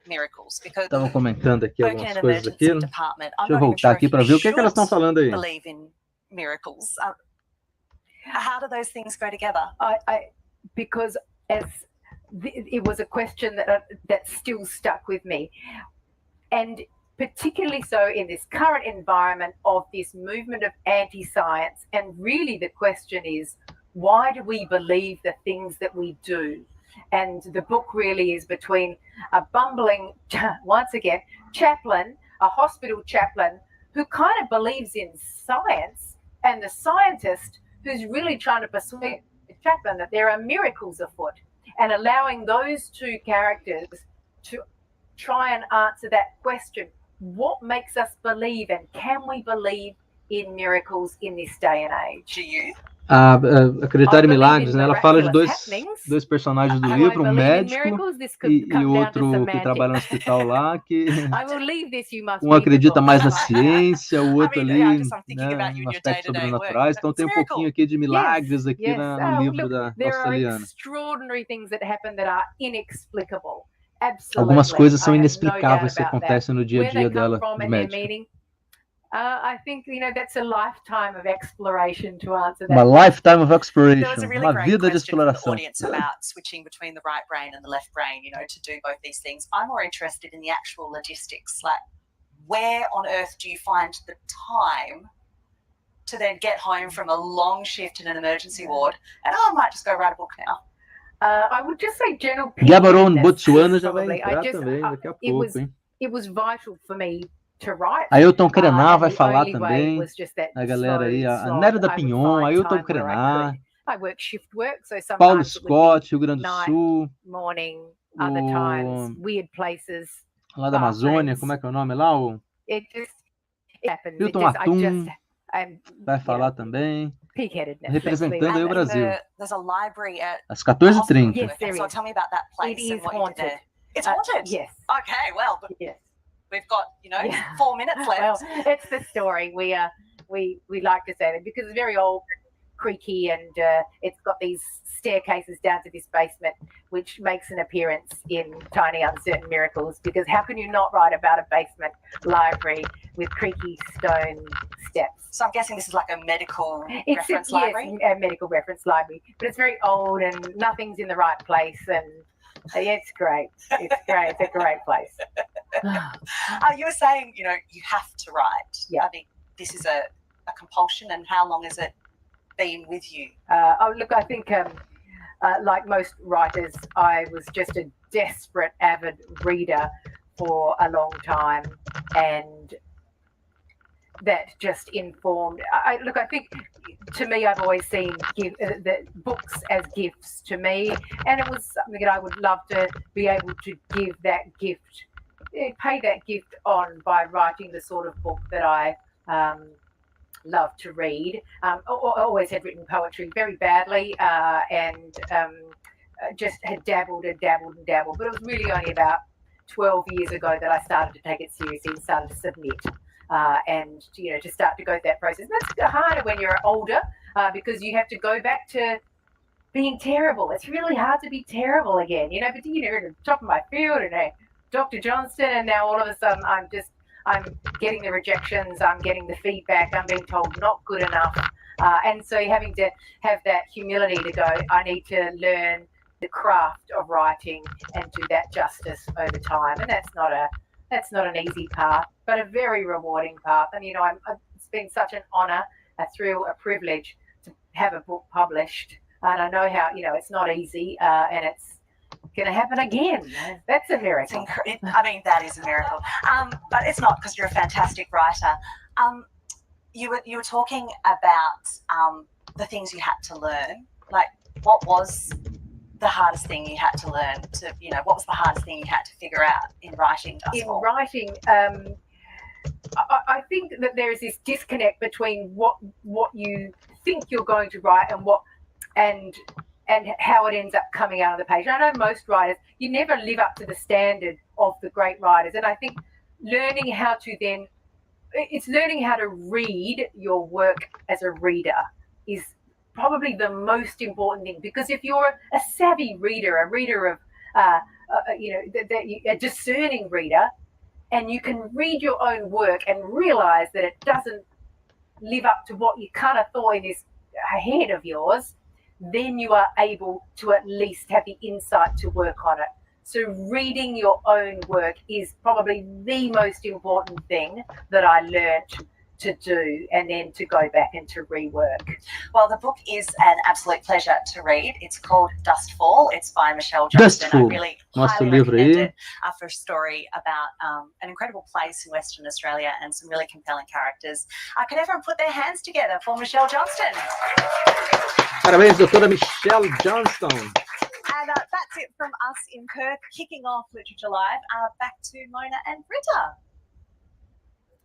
miracles? Because estava comentando aqui working algumas in coisas emergency aqui. department, Deixa eu voltar aqui para ver o que elas estão falando aí. Believe in miracles. How do those things go together? Because it was a question that still stuck with me, and particularly so in this current environment of this movement of anti-science. And really the question is, why do we believe the things that we do? And the book really is between a bumbling, once again, chaplain, a hospital chaplain who kind of believes in science, and the scientist who's really trying to persuade the chaplain that there are miracles afoot, and allowing those two characters to try and answer that question. What makes us believe, and can we believe in miracles in this day and age? Do you? Acreditar em milagres, né? Ela fala de dois personagens do livro, um médico e outro que trabalha no hospital lá, que um acredita mais na ciência, o outro ali, né, em aspectos sobrenaturais. Então tem um pouquinho aqui de milagres aqui no livro da australiana. Algumas coisas são inexplicáveis que acontecem no dia a dia dela, de médica. I think that's a lifetime of exploration to answer that. Uma lifetime of exploration, uma vida de exploração. About switching between the right brain and the left brain, to do both these things. I'm more interested in the actual logistics, like where on earth do you find the time to then get home from a long shift in an emergency ward, and I might just go write a book now. I would just say general. Gabaron, Botsuana já vai entrar também daqui a pouco, hein? It was vital for me. Ailton Krenar vai falar também, a galera aí, a Néria da Pinhon, Ailton Krenar, Paulo Scott, Rio Grande do Sul, lá da Amazônia, como é que é o nome lá? O Hilton Atum vai falar também, representando aí o Brasil. Às 14h30. It's haunted? Yes. Okay, well, yes. We've got, 4 minutes left. Well, it's the story. We like to say that because it's very old, creaky, and it's got these staircases down to this basement, which makes an appearance in Tiny Uncertain Miracles. Because how can you not write about a basement library with creaky stone steps? So I'm guessing this is like a medical reference library? Yes, a medical reference library. But it's very old and nothing's in the right place, and it's great. It's great. It's a great place. You were saying, you have to write. Yeah. I mean, this is a compulsion, and how long has it been with you? Look, I think like most writers, I was just a desperate avid reader for a long time, and that just informed. I think to me, I've always seen the books as gifts to me, and it was something that I would love to be able to give that gift, pay that gift on by writing the sort of book that I love to read. I always had written poetry very badly, and just had dabbled, but it was really only about 12 years ago that I started to take it seriously and started to submit. And to start to go through that process. And that's harder when you're older, because you have to go back to being terrible. It's really hard to be terrible again, but at the top of my field and Dr. Johnston, and now all of a sudden I'm getting the rejections, I'm getting the feedback, I'm being told not good enough, and so having to have that humility to go, I need to learn the craft of writing and do that justice over time, and that's not an easy path, but a very rewarding path. And it's been such an honour, a thrill, a privilege to have a book published. And I know how it's not easy, and it's going to happen again. That's a miracle. That is a miracle. But it's not, because you're a fantastic writer. You were talking about the things you had to learn. Like, what was the hardest thing you had to learn what was the hardest thing you had to figure out in writing? I think that there is this disconnect between what you think you're going to write and how it ends up coming out on the page. I know most writers, you never live up to the standard of the great writers, and I think learning how to read your work as a reader is probably the most important thing, because if you're a savvy reader, a reader of a discerning reader, and you can read your own work and realize that it doesn't live up to what you kind of thought in this head of yours, then you are able to at least have the insight to work on it. So reading your own work is probably the most important thing that I learned to do, and then to go back and to rework. Well, the book is an absolute pleasure to read. It's called Dustfall. It's by Michelle Johnston. I really highly recommend it for a story about an incredible place in Western Australia and some really compelling characters. Can everyone put their hands together for Michelle Johnston? Parabéns, doutora Michelle Johnston. And that's it from us in Perth, kicking off Literature Live. Back to Mona and Britta.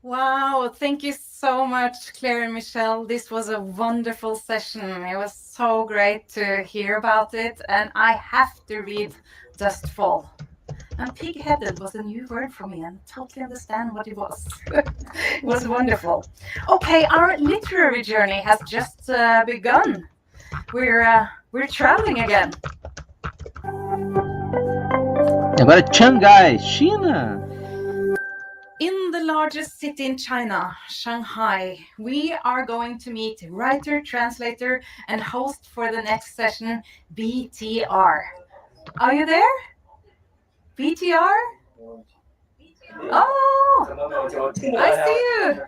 Wow, thank you so much, Claire and Michelle. This was a wonderful session. It was so great to hear about it, and I have to read Dustfall. And pig-headed was a new word for me, and totally understand what it was. It was wonderful. Okay, our literary journey has just begun. We're traveling again. Agora Shanghai, China. In the largest city in China, Shanghai, we are going to meet writer, translator, and host for the next session, BTR. Are you there? BTR? Oh, I see you.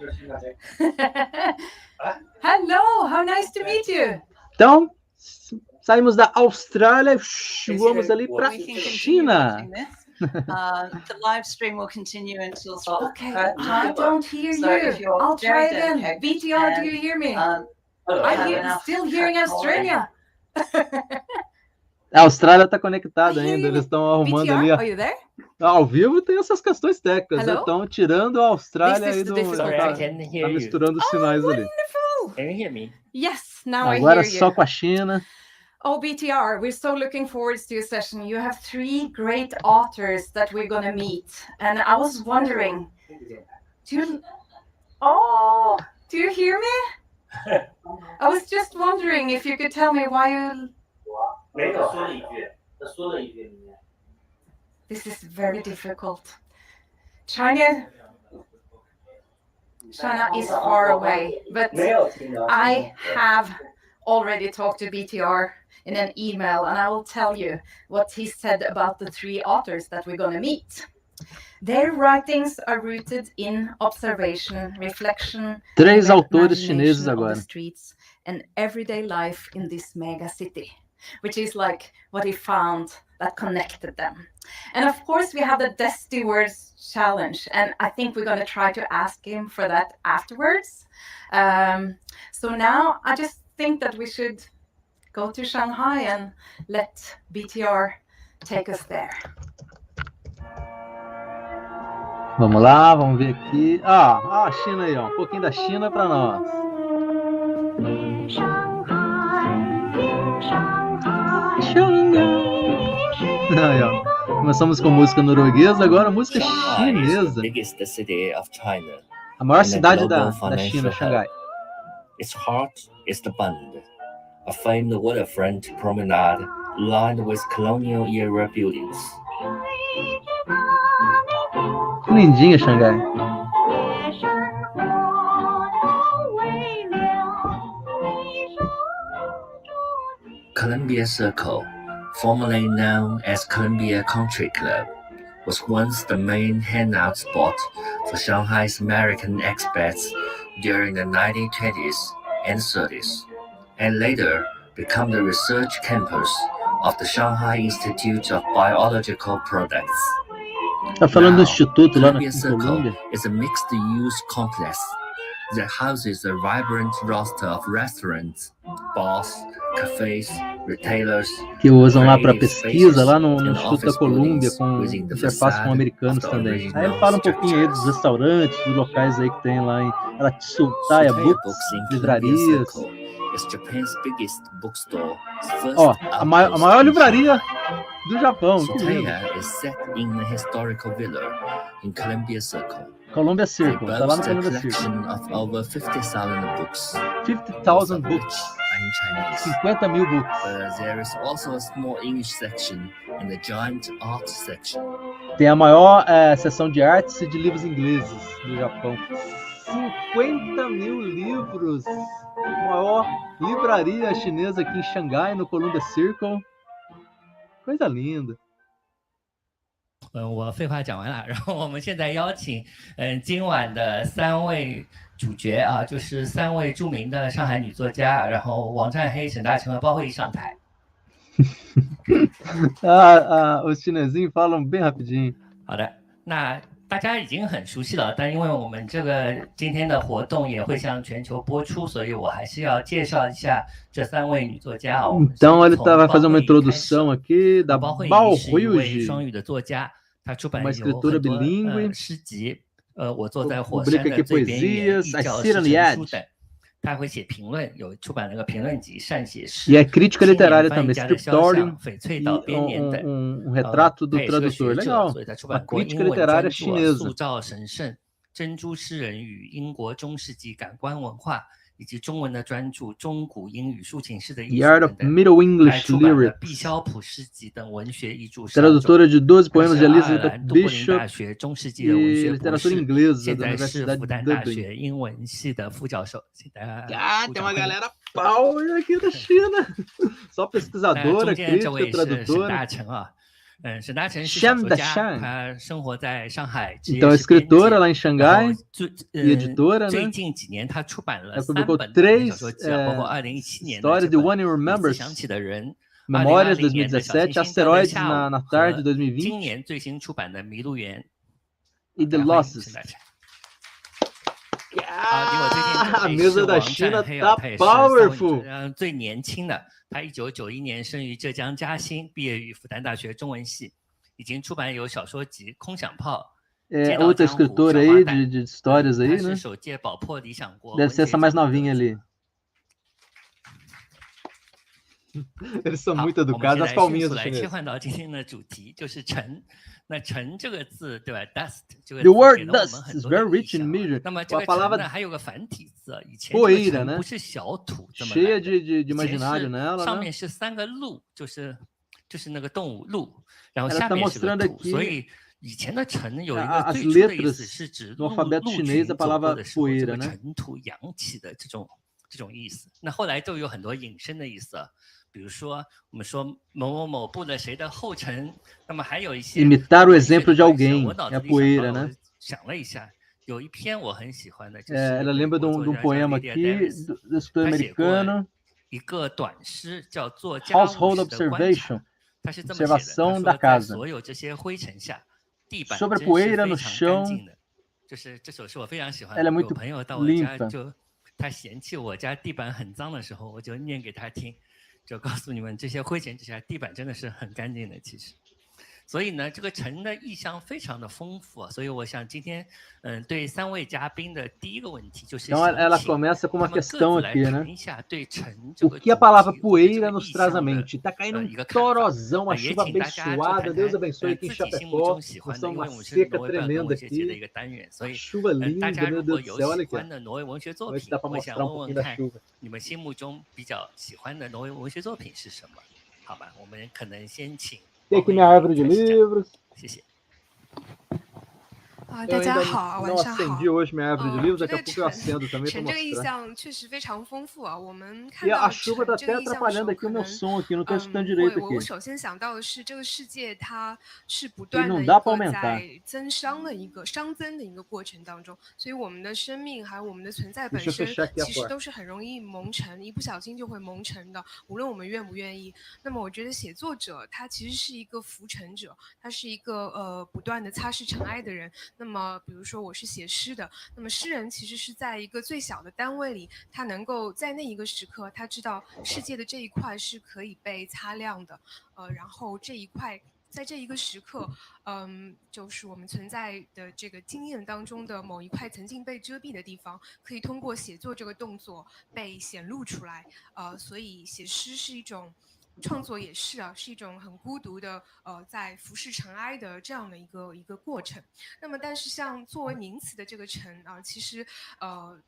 Hello, how nice to meet you. Então, saímos da Austrália, vamos ali para China. The live stream will continue until. Okay, I don't hear you. I'll try again. BTR, do you hear me? I'm still hearing Australia. A Austrália está conectada ainda, eles estão arrumando BTR, ali. Are you there? Ao vivo tem essas questões técnicas, Hello? então tirando a Austrália aí Sorry, I can hear tá you. misturando os sinais ali. Wonderful. Can you hear me? Yes, now Agora I hear só you. com a China. Oh, BTR, we're so looking forward to your session. You have 3 great authors that we're going to meet. And I was wondering, do you hear me? I was just wondering if you could tell me why you... This is very difficult. China is far away, but I have already talked to BTR in an email, and I will tell you what he said about the 3 authors that we're going to meet. Their writings are rooted in observation, reflection, 3 autores chineses imagination of agora. the streets and everyday life in this mega city. which is like what he found that connected them. And of course, we have the Dusty Words Challenge, and I think we're going to try to ask him for that afterwards. So now I just think that we should go to Shanghai and let BTR take us there. Vamos lá, vamos ver aqui. A China aí, ó. Um pouquinho da China para nós. Aí, ó. Começamos com música norueguesa, agora música chinesa. A maior cidade da China, Xangai. Its heart is the Bund, a famed waterfront promenade lined with colonial era buildings. Que lindinha, Xangai. Columbia Circle, formerly known as Columbia Country Club, was once the main hangout spot for Shanghai's American expats during the 1920s and 30s, and later become the research campus of the Shanghai Institute of Biological Products. Tá falando do instituto lá na Columbia is a mixed-use complex that houses a vibrant roster of restaurants, bars, cafés, retailers, que usam lá para pesquisa lá no Instituto da Colômbia, com interface com americanos também. Aí ele fala um pouquinho aí dos restaurantes, dos locais aí que tem lá em Aratsutai, Books, livrarias. Ó, a maior livraria do Japão. Que lindo. Columbia Circle, tá lá no Columbia Circle. Of over 50,000 books. 50,000 books. 50.000 books. There is also a small English section and a giant art section. Tem a maior seção de artes e de livros ingleses do Japão. 50.000 livros. A maior livraria chinesa aqui em Xangai, no Columbia Circle. Coisa linda. 我废话讲完了，然后我们现在邀请今晚的3位主角啊，就是3位著名的上海女作家，然后王占黑、沈大成和包慧怡上台。os chinesinhos falam bem rapidinho。好的，那大家已经很熟悉了，但因为我们这个今天的活动也会向全球播出，所以我还是要介绍一下这3位女作家。Então ele vai fazer uma introdução aqui da 包慧怡是一位双语的作家，她出版有很多诗集，我坐在火山的最边缘，一角是成书等。他会写评论，有出版了个评论集《善写诗》。E é crítica literária também, scriptorium, 翡翠岛编年等。retrato do tradutor, legal. 所以他出版过英文专著塑造神圣、珍珠诗人与英国中世纪感官文化，以及中文的专著《中古英语抒情诗的艺术》等等。Middle English Lyrics. 毕肖普诗集等文学译著。Tradutora de 12 poemas de Elizabeth Bishop 大学中世纪的文学博士， inglesa 现在是复旦大学英文系的副教授。tem uma galera power aqui da China. Só pesquisadora, crítica, tradutora. 沈大成是小说家，他生活在上海， então escritora lá em Xangai e editora, 最近几年他出版了3本小说集，包括2017年的 História de One Who Remembers, 想起的人 Memórias 2017, Asteroides na tarde 2020, 今年最新出版的《迷路园》 e The Losses. A mesa da China tá powerful. 最年轻的，他1991年生于浙江嘉兴，毕业于复旦大学中文系，已经出版有小说集《空想炮》。outra escritora aí de histórias aí, né? 首届宝珀理想国 Deve ser essa mais novinha ali. Eles são muito educados, as palminhas do chinês. 切换到今天的主题，就是尘。那尘这个字，对吧 ？dust 这个 The word dust is very rich in measure. 那么这个尘呢，还有个繁体字，以前 poeira, né? 不是小土这么 cheia de imaginário nela, 上面是3个鹿，就是那个动物鹿，然后下面是个土，所以以前的尘有一个最初的意思是指陆军走过的时候这个尘土扬起的这种意思。那后来就有很多引申的意思。比如说，我们说某某某部的谁的后尘，那么还有一些 imitar o exemplo de alguém, é a poeira, né? 想了一下，有一篇我很喜欢的，就是 ela lembra de um poema aqui do escritor americano. 一个短诗叫做家务事的观察，它是这么写的，他说在所有这些灰尘下，地板真是非常干净的。就是这首诗我非常喜欢，有朋友到我家就他嫌弃我家地板很脏的时候，我就念给他听，就告诉你们这些灰尘之下地板真的是很干净的其实。所以呢，这个城的意象非常的丰富，所以我想今天，对3位嘉宾的第一个问题就是， Então ela começa com uma questão aqui, né? 对城 O que a palavra poeira nos traz à mente? Tá caindo um torozão, uma chuva abençoada. Deus abençoe aqui em Chapecó. Nós estamos uma seca tremenda aqui. Chuva linda, meu Deus do céu, olha aqui. Vamos ver se dá para mostrar um pouquinho da chuva. 你们心目中比较喜欢的挪威文学作品是什么？好吧，我们可能先请。 Tem aqui minha árvore de livros. 谢谢。 大家好，晚上好。acendi hoje minha árvore de livros, daqui a pouco eu acendo também para mostrar. 这个意象确实非常丰富啊，我们看 E 到 a chuva está até atrapalhando aqui o meu som aqui, não estou escutando direito aqui. 我首先想到的是，这个世界它是不断的一个在增伤的一个熵增的一个过程当中，所以我们的生命还有我们的存在本身，其实都是很容易蒙尘，一不小心就会蒙尘的，无论我们愿不愿意。那么我觉得写作者他其实是一个浮尘者，他是一个不断的擦拭尘埃的人。那么比如说我是写诗的，那么诗人其实是在一个最小的单位里，他能够在那一个时刻，他知道世界的这一块是可以被擦亮的，然后这一块在这一个时刻，就是我们存在的这个经验当中的某一块曾经被遮蔽的地方，可以通过写作这个动作被显露出来，所以写诗是一种。创作也是啊，是一种很孤独的在浮世尘埃的这样的一个过程。那么，但是像作为名词的这个尘啊，其实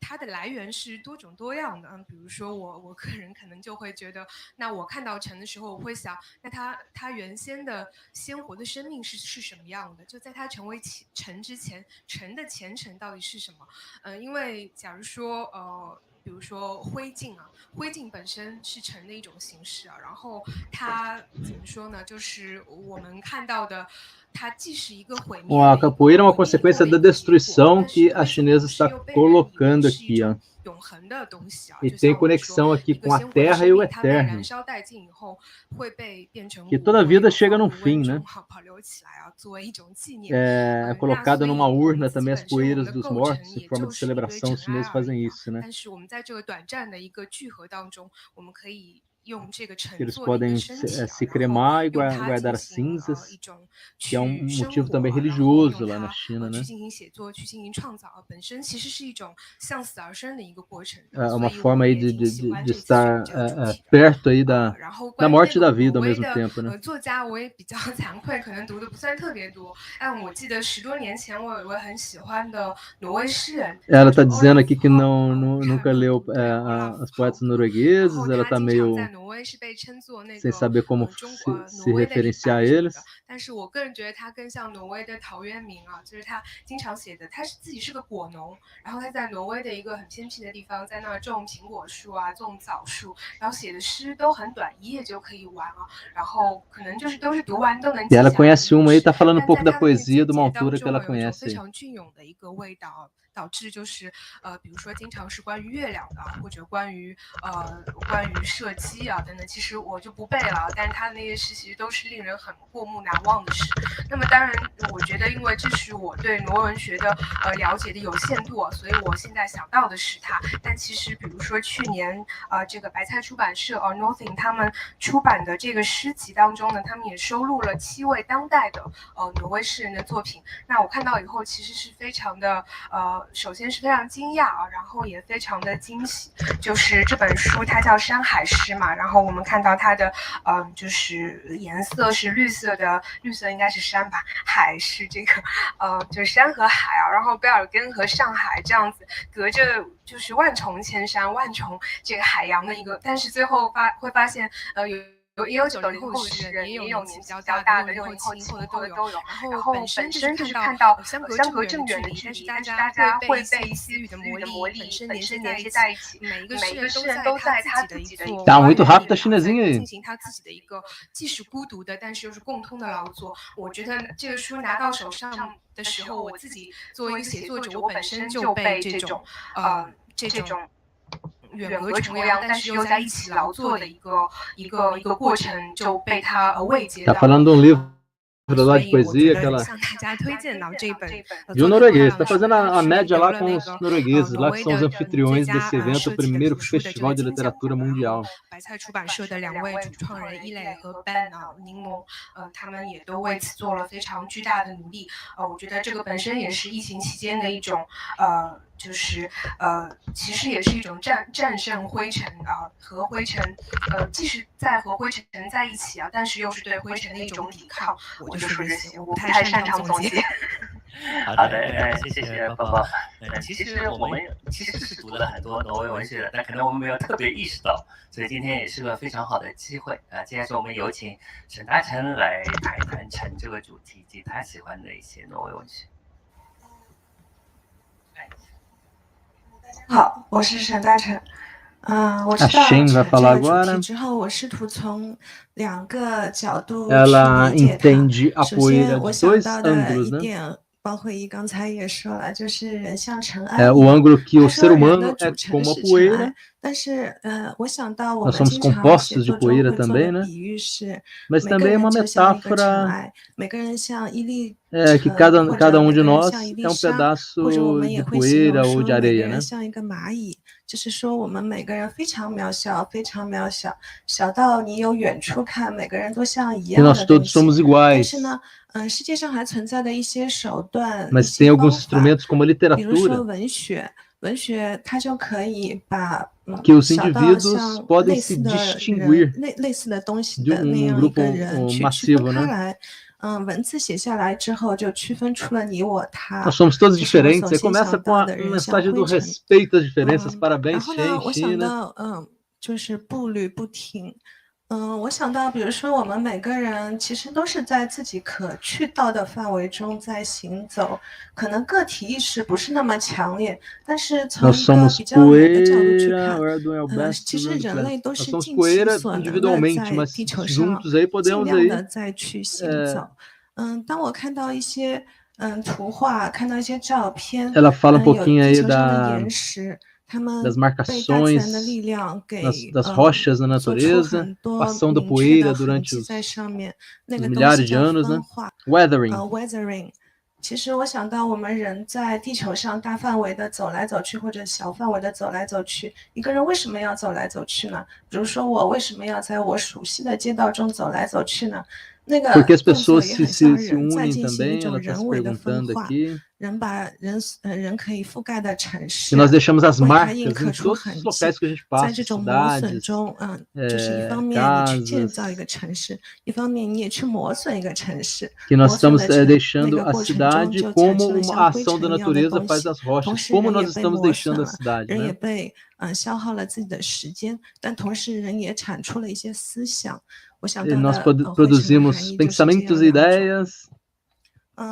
它的来源是多种多样的。比如说我个人可能就会觉得，那我看到尘的时候，我会想，那它原先的鲜活的生命是什么样的？就在它成为尘之前，尘的前尘到底是什么？因为假如说比如说灰烬啊，灰烬本身是尘的一种形式啊，然后它怎么说呢？就是我们看到的，它既是一个毁灭。A capoeira é uma consequência da destruição que a chinesa está colocando aqui, ó. E tem conexão aqui com a terra e o eterno. Que toda vida chega num fim, né? É colocado numa urna também as poeiras dos mortos, em forma de celebração. Os chineses fazem isso, né? Eles podem se cremar e guardar as cinzas, que é um motivo também religioso lá na China, né? É uma forma aí de estar perto aí da morte e da vida ao mesmo tempo, né? Ela está dizendo aqui que nunca leu as poetas noruegueses, ela está meio sem saber como se referenciar a eles. 但是我个人觉得他更像挪威的陶渊明啊，就是他经常写的，他自己是个果农，然后他在挪威的一个很偏僻的地方，在那儿种苹果树啊，种枣树，然后写的诗都很短，一页就可以完啊，然后可能就是都是读完都能记下来。E ela conhece uma aí, tá falando um pouco da poesia de uma autora que ela conhece. 非常隽永的一个味道。导致就是比如说经常是关于月亮的，或者关于射击啊等等，其实我就不背了，但是他的那些诗其实都是令人很过目难忘的诗。那么当然，我觉得因为这是我对挪威文学的了解的有限度，所以我现在想到的是他。但其实比如说去年这个白菜出版社Northing 他们出版的这个诗集当中呢，他们也收录了7位当代的挪威诗人的作品。那我看到以后其实是非常的首先是非常惊讶啊，然后也非常的惊喜。就是这本书它叫《山海诗》嘛，然后我们看到它的就是颜色是绿色的，绿色应该是山吧，海是这个就是山和海啊，然后贝尔根和上海这样子隔着就是万重千山、万重这个海洋的一个，但是最后会发现也有90后诗人，也有年纪比较大的60后、70后的都有。然后本身就是看到相隔这么远的距离，但是大家会被私语的魔力本身连接在一起。每一个诗人都在他自己的一个进行他自己的一个既是孤独的，但是又是共通的劳作。我觉得这个书拿到手上的时候，我自己作为一个写作者，我本身就被这种远隔重洋，但是又在一起劳作的一个过程，就被他慰藉到。Tá falando de um livro lá de poesia que ela... De um norueguês, está fazendo a média lá com os noruegueses, lá que são os anfitriões desse evento, o primeiro festival de literatura mundial. 白菜出版社的2位主创人伊磊和 Ben 柠檬，他们也都为此做了非常巨大的努力。我觉得这个本身也是疫情期间的一种其实也是一种战胜灰尘和灰尘，即使在和灰尘在一起但是又是对灰尘的一种抵抗。我就说这些，我不太擅长总结。好的，谢谢抱抱。其实我们是读了很多挪威文学的，但可能我们没有特别意识到，所以今天也是个非常好的机会接下来我们有请沈大成来谈一谈城这个主题及他喜欢的一些挪威文学。好，我是沈大成。我知道城这个主题之后，我试图从2个角度去理解它。首先，我想到的一点，包括刚才也说了，就是人像尘埃。O ângulo que o ser humano é como a poeira. 但是我想到我 Nós 们 somos 经常 compostos 写 de 作中 poeira 会做 também, 的 né? 比喻是， Mas 每个 também é 人 uma 就像一个尘 metáfora 埃，每个人像一粒 que 尘， cada 或者 um 每 de 个人 nós 像一粒 é um 沙，或者我 pedaço 们 de 也会形容 poeira ou 说 de 每个 areia, 人 né? 像一个蚂蚁，就是说我们每个人非常渺小，非常渺小，小到你有远处看，每个人都像一 E 样 nós 的东 todos 西。 somos 但 iguais. 是呢，世界上还存在的一些手段，一 Mas 些 tem 方 alguns 法， instrumentos como a 比如说 literatura 文学它就可以把 que os 小到 indivíduos 像 podem 类 se 似的 distinguir 人类似的东西 de 的那样一 grupo 个人去区 massivo, 分开 né? 来。文字写下来之后，就区分出了你我他。 Nós somos todos 这是我 diferentes. 所 Aí 先 começa 想 com 到 a 的人像 mensagem do 灰尘。 respeito às diferenças. 然 Parabéns, 后呢，我 Shen, 想 China. 到就是步履不停。我想到，比如说我们每个人其实都是在自己可去到的范围中在行走，可能个体意识不是那么强烈，但是从 Nós 一个 somos 比较远的角度去 poeira, 看， Erdon é o best 其实人类都 Nós 是 somos 尽其 poeira 所能的 individualmente, 在 mas 地球上 juntos aí 尽 podemos 量 aí 的在去行走。当我看到一些图画，看到一些照片， Ela fala 有 pouquinho 地 aí 球上的 da 岩石，他们 das 被大自然 marcações 的力量给 das rochas na 做出 natureza, 很多 ação da 明确的 poeira 痕 durante 迹在上面，那 os 个东西 milhares de 叫 anos, 风 né? 化。Weathering. Weathering。其实我想到我们人在地球上大范围的走来走去，或者小范围的走来走去，一个人为什么要走来走去呢？比如说我为什么要在我熟悉的街道中走来走去呢？那个 Porque as 动作 pessoas 也 se, 很 se, 像 se 人在 unem 进行一 também, 种 ela está 人 se 为的分 perguntando 化， aqui. 人把人可以覆盖的城 E 市 nós deixamos as 为它 marcas 印 em 刻出 todos 痕 os 迹， locais que a gente 在 passa, 这种磨损 cidades, 中，就是一方面你去建造一 casas, 个城市，一方面你也去磨损一个城市， que 磨 nós 损 estamos 的城那 deixando 个 a 过程中 cidade 就产 como 生了 uma 像灰 ação da 尘一样的 natureza 东 faz 西， nas 同 rochas, 时 como 人也 nós 被 estamos 磨损 deixando a 了， cidade, 人也 né? 被消耗了自己的时间，但同时人也产出了一些思想。我想 E 到 nós 的灰尘的含 produzimos 义就是这 pensamentos 样 e 2种。 ideias.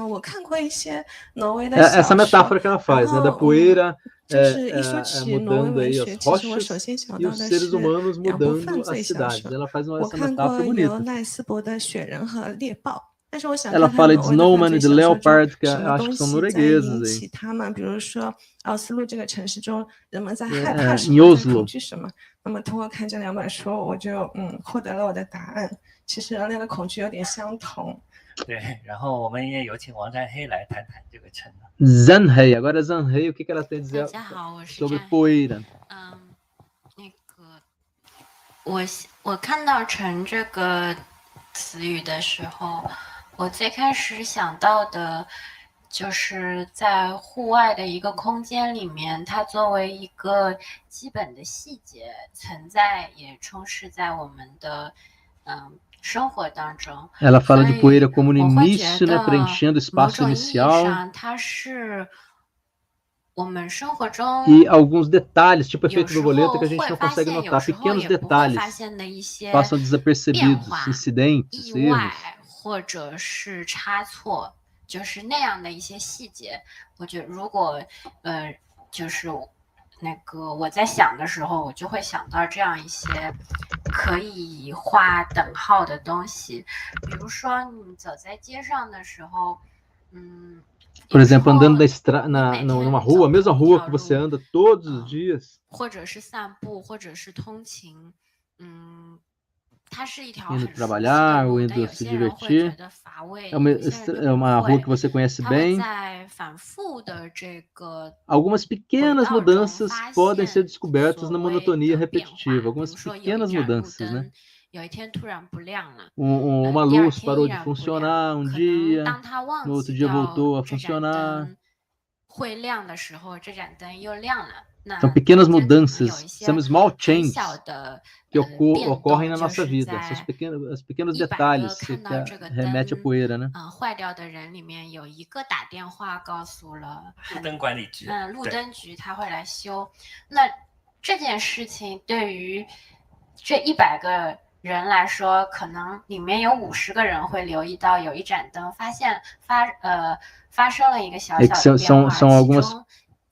我看过一些挪威的 Essa 小说， metáfora que ela 然 faz, né? Da 后 poeira 就是一说起挪威 mudando 文 aí 学， as 其实我首 rochas 先想 e 到 os 的 seres 是 humanos 2部犯 mudando 罪 as 小 cidades. 说。 Ela faz 我 essa 看 metáfora 过有 bonita. 奈斯伯的《雪人》和《猎豹》，但是我想 Ela 看看 fala de 挪威的犯 Snowman 罪 e de 小说中 Leopard, que 什么 acho 东 que são 西在 noruegueses 引 aí. 起他们，比如说奥斯陆这个城市中，人们在害 em 怕什么，在 Oslo. 恐惧什么。那么通过看这2本书，我就获得了我的答案。其实人类的恐惧有点相同。对，然后我们也有请王占黑来谈谈这个城。Zanhei, agora Zanhei, o que ela tem a dizer 大家好，我是 sobre 占 poeira? 我看到城这个词语的时候，我最开始想到的就是在户外的一个空间里面，它作为一个基本的细节存在，也充斥在我们的生活当中。 Ela fala de poeira como no 我会 início, 觉 né? 得 Preenchendo o 某 espaço 种意义 inicial. 上，它是我们生活中 E alguns detalhes, tipo 有 efeito 时 borboleta, 候 que a gente 会 não 发 consegue 现，有 notar. 时候 Pequenos 也不会发 detalhes 现的一些 passam 变 desapercebidos, 化、 incidentes, 意外 erros. 或者是差错，就是那样的一些细节。我觉得如果就是那个我在想的时候，我就会想到这样一些可以画等号的东西。比如说你走在街上的时候， Por exemplo, andando numa rua, a mesma rua que você anda todos os dias. 或者是散步，或者是通勤，它是一条 indo 很熟悉的 trabalhar 路， ou 但 indo 有 se 些人会觉 divertir. 得乏味， É uma, 有些人 é 就 uma 不 rua que 会。 você conhece 他会 bem. 在反复的这个 Algumas pequenas 轨道中 mudanças 发 podem ser 现 descobertas 所 na 谓 的 monotonia 变化。 repetitiva. 比如 Algumas 说有一 pequenas 盏路 mudanças, né? 灯，有一天突然不亮了， Uma 第二 luz 天 parou 依 de 然不亮。 funcionar um 可能 dia, 当他 no 忘 outro 记 dia 掉 voltou a 这盏 funcionar. 灯会亮的时候，这盏灯又亮了。 São pequenas 中间可能有 mudanças, 一些 são small 很 changes 小的 que 变 ocorrem 动， na 就 nossa 是 vida. São 在 os pequenos 100个 detalhes 看 que 到这个 remete à 灯 poeira, né? 坏掉的人里面有一个打电话告诉了 路灯管理局， 路 对， 灯局，他会来修。那这件事情对于这100个人来说，可能里面有50个人会留意到有一盏灯发生了一个小 É 小 que 的变化， são 其 algumas. 中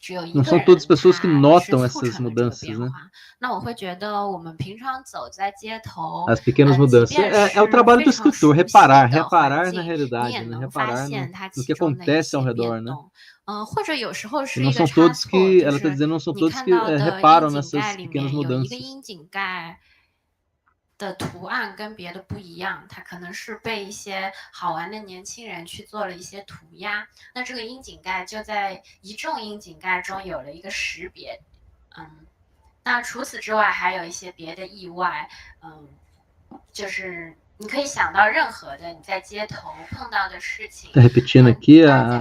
只有一 Não 个 são 人 todas as pessoas que 他是 notam 促 essas 成了这个 mudanças, 变 né? 化。那我会觉得我们平常走在街头， As pequenas 即 mudanças. 便 É o 是 trabalho 非 do 常 escritor, 熟悉 reparar 的环 na 境，你 realidade, 也 né? 能发 Reparar 现它 no 其 que 中的一 acontece ao 些 redor, 变 né? 动。或者有时候 E 是 não 一个 são 差 todos 错， que, 就 ela está 是 dizendo, não são 你 todos 看 que 到的 reparam 窨井 nessas 盖里 pequenas 面有一个 mudanças. 窨井盖的图案跟别的不一样，它可能是被一些好玩的年轻人去做了一些涂鸦。那这个窨井盖就在一众窨井盖中有了一个识别。那除此之外还有一些别的意外，就是你可以想到任何的你在街头碰到的事情。 Tá repetindo aqui a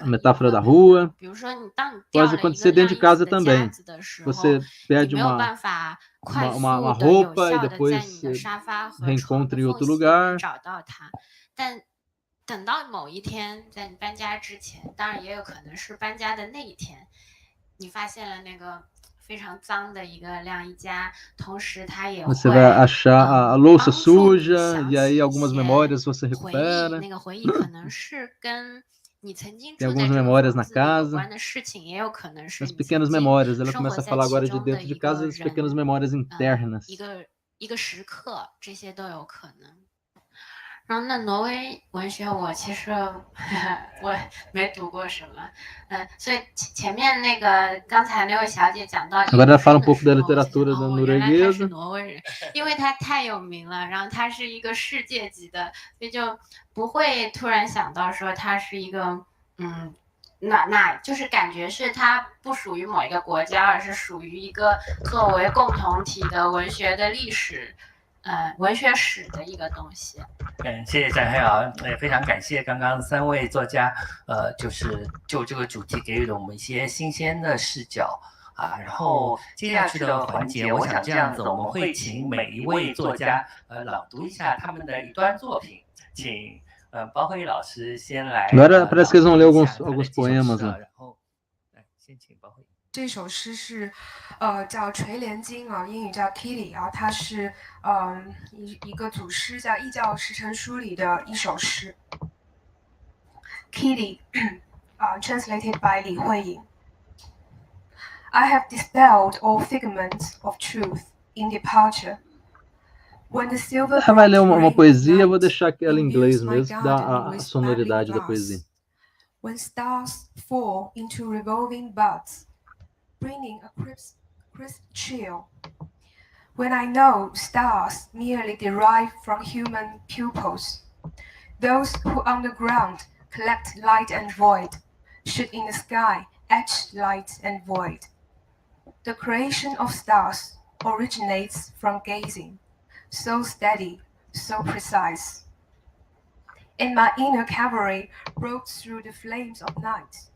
metáfora da rua. 比如说你当你掉 Pode 了一个 acontecer 晾 dentro de 衣 casa 服的夹 também. 子的时候， Você 你 perde 没有办法快速 uma 的有 roupa e 效的在 depois 你的沙发和床 reencontra 的 em 缝 outro 隙里面 lugar. 找到它。但等到某一天，在你搬家之前，当然也有可能是搬家的那一天，你发现了那个非常脏的一个晾衣架，同时它也会 Você vai achar a louça 帮助你 suja 想 e aí 起一 algumas 些 memórias você 回忆， recupera. 那个回忆可能是跟你曾经 Tem 住在 algumas 这个 memórias 房 na 子里有 casa. 关的事情，也有可能是 As 你曾 pequenas 经 memórias. Ela 生活 começa a 在 falar 其 agora de 中的 dentro de 一个 casa, as pequenas 人， memórias internas. 一个时刻，这些都有可能。然后那挪威文学我其实我没读过什么，所以前面那个刚才那位小姐讲到 Agora ela fala pouco da literatura da 原来他是 norueguesa. 挪威人，因为他太有名了，然后他是一个世界级的，所以就不会突然想到说他是一个那就是感觉是它不属于某一个国家，而是属于一个作为共同体的文学的历史，文学史的一个东西。谢谢翟黑瑶，也非常感谢刚刚3位作家，就是就这个主题给予了我们一些新鲜的视角啊。然后接下去的环节，我想这样子，我们会请每一位作家朗读一下他们的一段作品，请。包慧老师先来。Agora parece que eles vão ler alguns poemas, né? 然后先请包慧。这首诗是叫垂帘经啊，英语叫 Kitty 啊，它是一个组诗叫异教时辰书里的一首诗。Kitty translated by 李慧颖。I have dispelled all figments of truth in departure. Ela vai ler uma poesia, eu vou deixar ela em inglês mesmo, dar a sonoridade da poesia. When stars fall into revolving buds, bringing a crisp chill. When I know stars merely derive from human pupils, those who on the ground collect light and void, should in the sky etch light and void. The creation of stars originates from gazing. So steady, so precise. And my inner cavalry broke through the flames of night.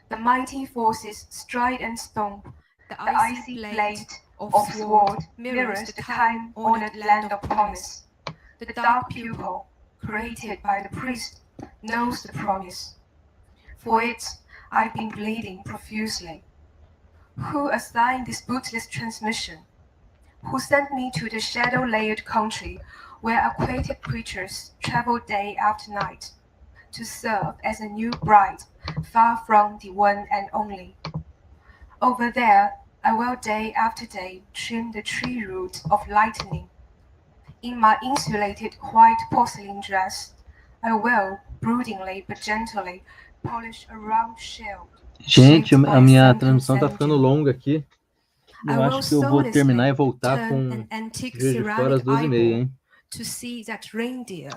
The mighty forces stride and stomp. The icy blade of sword mirrors the time-honored land of promise. The dark pupil, created by the priest, knows the promise. For it, I've been bleeding profusely. Who assigned this bootless transmission? Who sent me to the shadow-layered country where aquatic creatures travel day after night to serve as a new bride far from the one and only. Over there, I will day after day trim the tree root of lightning. In my insulated white porcelain dress, I will, broodingly but gently, polish a round shell. Gente, a minha transmissão tá ficando longa aqui. Eu acho que eu vou terminar e voltar com Juiz de Fora às 12h30, hein? To see that reindeer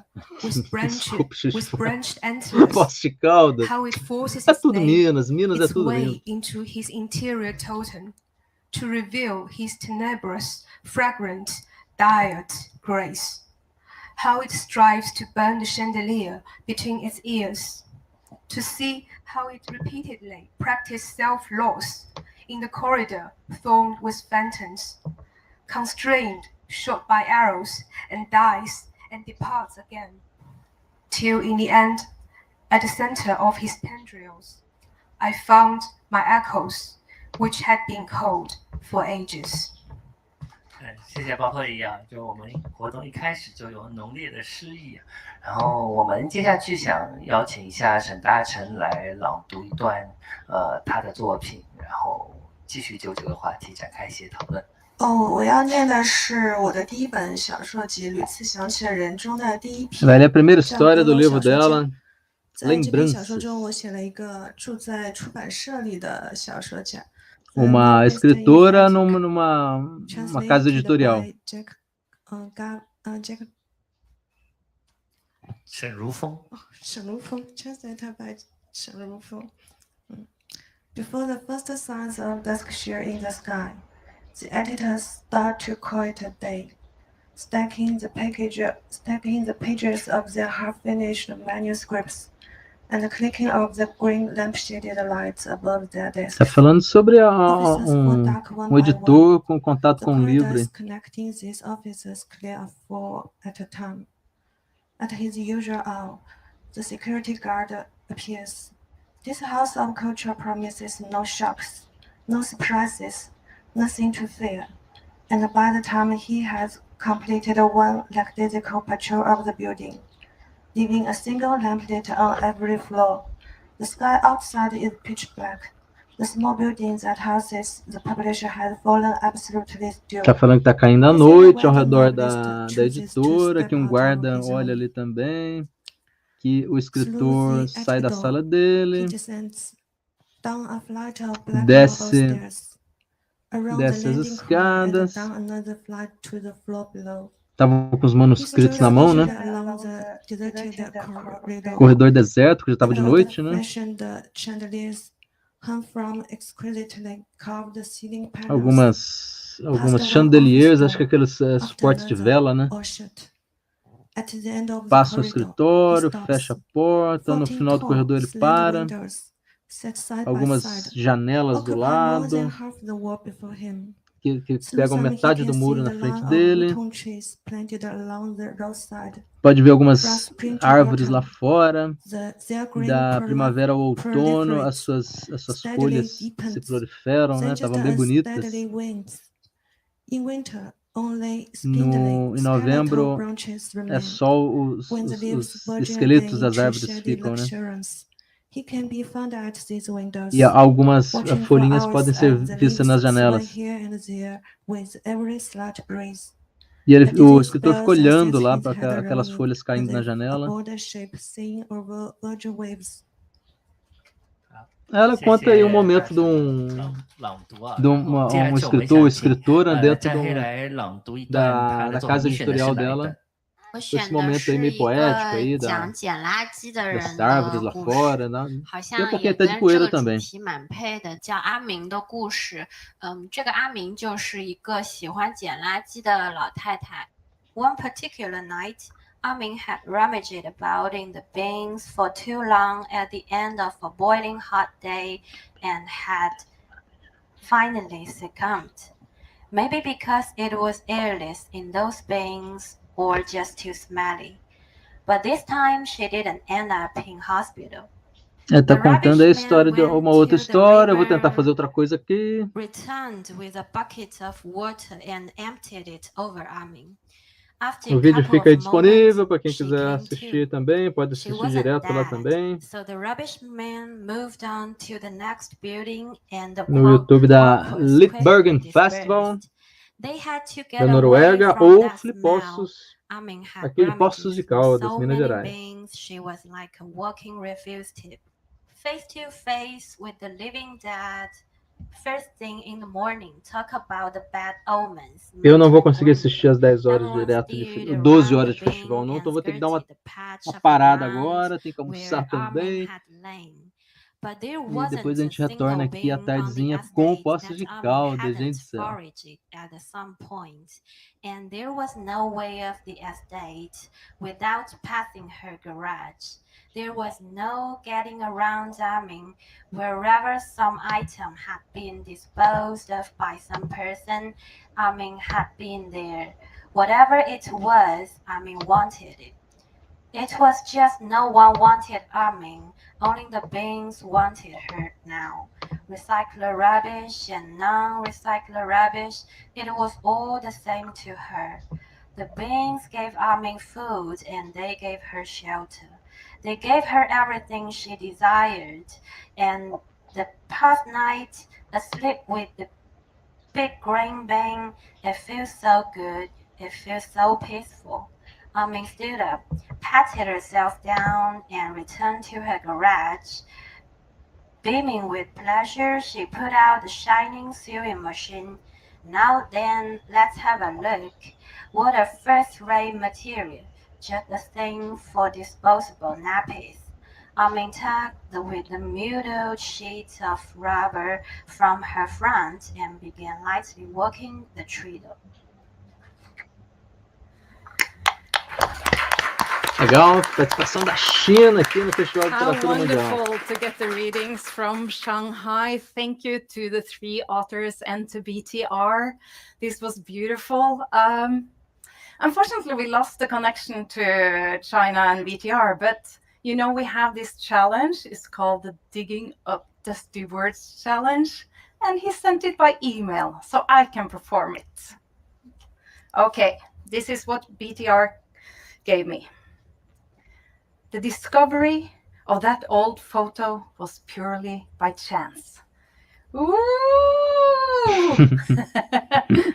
with Desculpe, branched antlers, Poços de Caldas. how it forces É its tudo Minas é its tudo way lindo. into his interior totem, to reveal his tenebrous, fragrant, diet grace. How it strives to burn the chandelier between its ears, to see how it repeatedly practiced self-loss in the corridor thronged with phantoms, constrained, shot by arrows, and dies and departs again, till in the end, at the center of his tendrils, I found my echoes, which had been cold for ages. 谢谢包特一样，就我们活动一开始就有浓烈的诗意，然后我们接下去想邀请一下沈大成来朗读一段他的作品，然后继续就这个话题展开一些讨论。我要念的是我的第一本小说集《屡次想起的人》中的第一篇。 Vai ler a primeira história do livro dela, 在这篇小说 Lembranças. 中，我写了一个住在出版社里的小说家。 Uma escritora numa casa editorial. 沈如风 translated by 沈如风。Before the first signs of duskshare in the sky, the editors start to call it a day, stacking the pages of their half-finished manuscripts, and the clicking of the green lamp-shaded lights above their desks. Tá falando sobre editor com contato com o livro. Connecting these officers clear 4 at a time. At his usual hour, the security guard appears. This house of culture promises no shocks, no surprises, nothing to fear. And by the time he has completed one lackadaisical patrol of the building, leaving a single lamplit on every floor, the sky outside is pitch black. The small buildings that houses the publisher has fallen absolutely still. Tá falando que tá caindo a noite ao redor da editora, que um guarda olha ali também, que o escritor sai da sala dele, desce as escadas. Estavam com os manuscritos na mão, né? Corredor deserto, que já estava de noite, né? Algumas chandeliers, acho que aqueles suportes de vela, né? Passa no escritório, fecha a porta, no final do corredor ele para. Algumas janelas do lado, que pegam metade do muro na frente dele. Pode ver algumas árvores lá fora. Da primavera ao outono, as suas folhas se proliferam, né? Estavam bem bonitas. Em novembro, é só os esqueletos das árvores ficam, né? E algumas folhinhas podem ser vistas nas janelas. E o escritor ficou olhando lá para aquelas folhas caindo na janela. Ela conta aí um momento de um escritor ou escritora dentro da casa editorial dela. Esse momento aí meio poético aí das árvores lá fora, né? Tem um pouquinho até de poeira também. 叫阿明的故事，这个阿明就是一个喜欢捡垃圾的老太太。One particular night, Amin had rummaged about in the bins for too long at the end of a boiling hot day and had finally succumbed. Maybe because it was airless in those bins, or just too smelly. But this time she didn't end up in hospital. Tá contando a história de uma outra história. Eu vou tentar fazer outra coisa aqui. Returned with a bucket of water and emptied it over Amin. O vídeo fica aí disponível para quem quiser assistir também. Pode assistir direto lá também. No YouTube da Litbergen Festival da Noruega ou Poços, aqui de Poços de Caldas, Minas Gerais. face to face with the living dead. First thing in the morning, talk about the bad omens. Eu não vou conseguir assistir as 10 horas direto de 12 horas de festival, não. Então vou ter que dar uma parada agora, tem que almoçar também. E depois a gente retorna aqui à tardezinha com Poços de Caldas, gente do céu. And there was no way of the estate without passing her garage. There was no getting around damming wherever some item had been disposed of by some person, had been there. Whatever it was, wanted it. It was just no one wanted only the beings wanted her now. Recycler rubbish and non-recycler rubbish, it was all the same to her. The beings gave food and they gave her shelter. They gave her everything she desired. And the past night, asleep with the big green bean, it feels so good, it feels so peaceful. Stood up, patted herself down, and returned to her garage. Beaming with pleasure, she put out the shining sewing machine. Now then, let's have a look. What a first-rate material, just the thing for disposable nappies. Took with the muddled sheet of rubber from her front and began lightly walking the treadle. Legal, participação da China aqui no Festival de Literatura Mundial. How wonderful to get the readings from Shanghai. Thank you to the 3 authors and to BTR. This was beautiful. Unfortunately, we lost the connection to China and BTR, but you know, we have this challenge. It's called the Digging Up Dusty Words Challenge, and he sent it by email, so I can perform it. Okay, this is what BTR gave me. The discovery of that old photo was purely by chance. Ooh!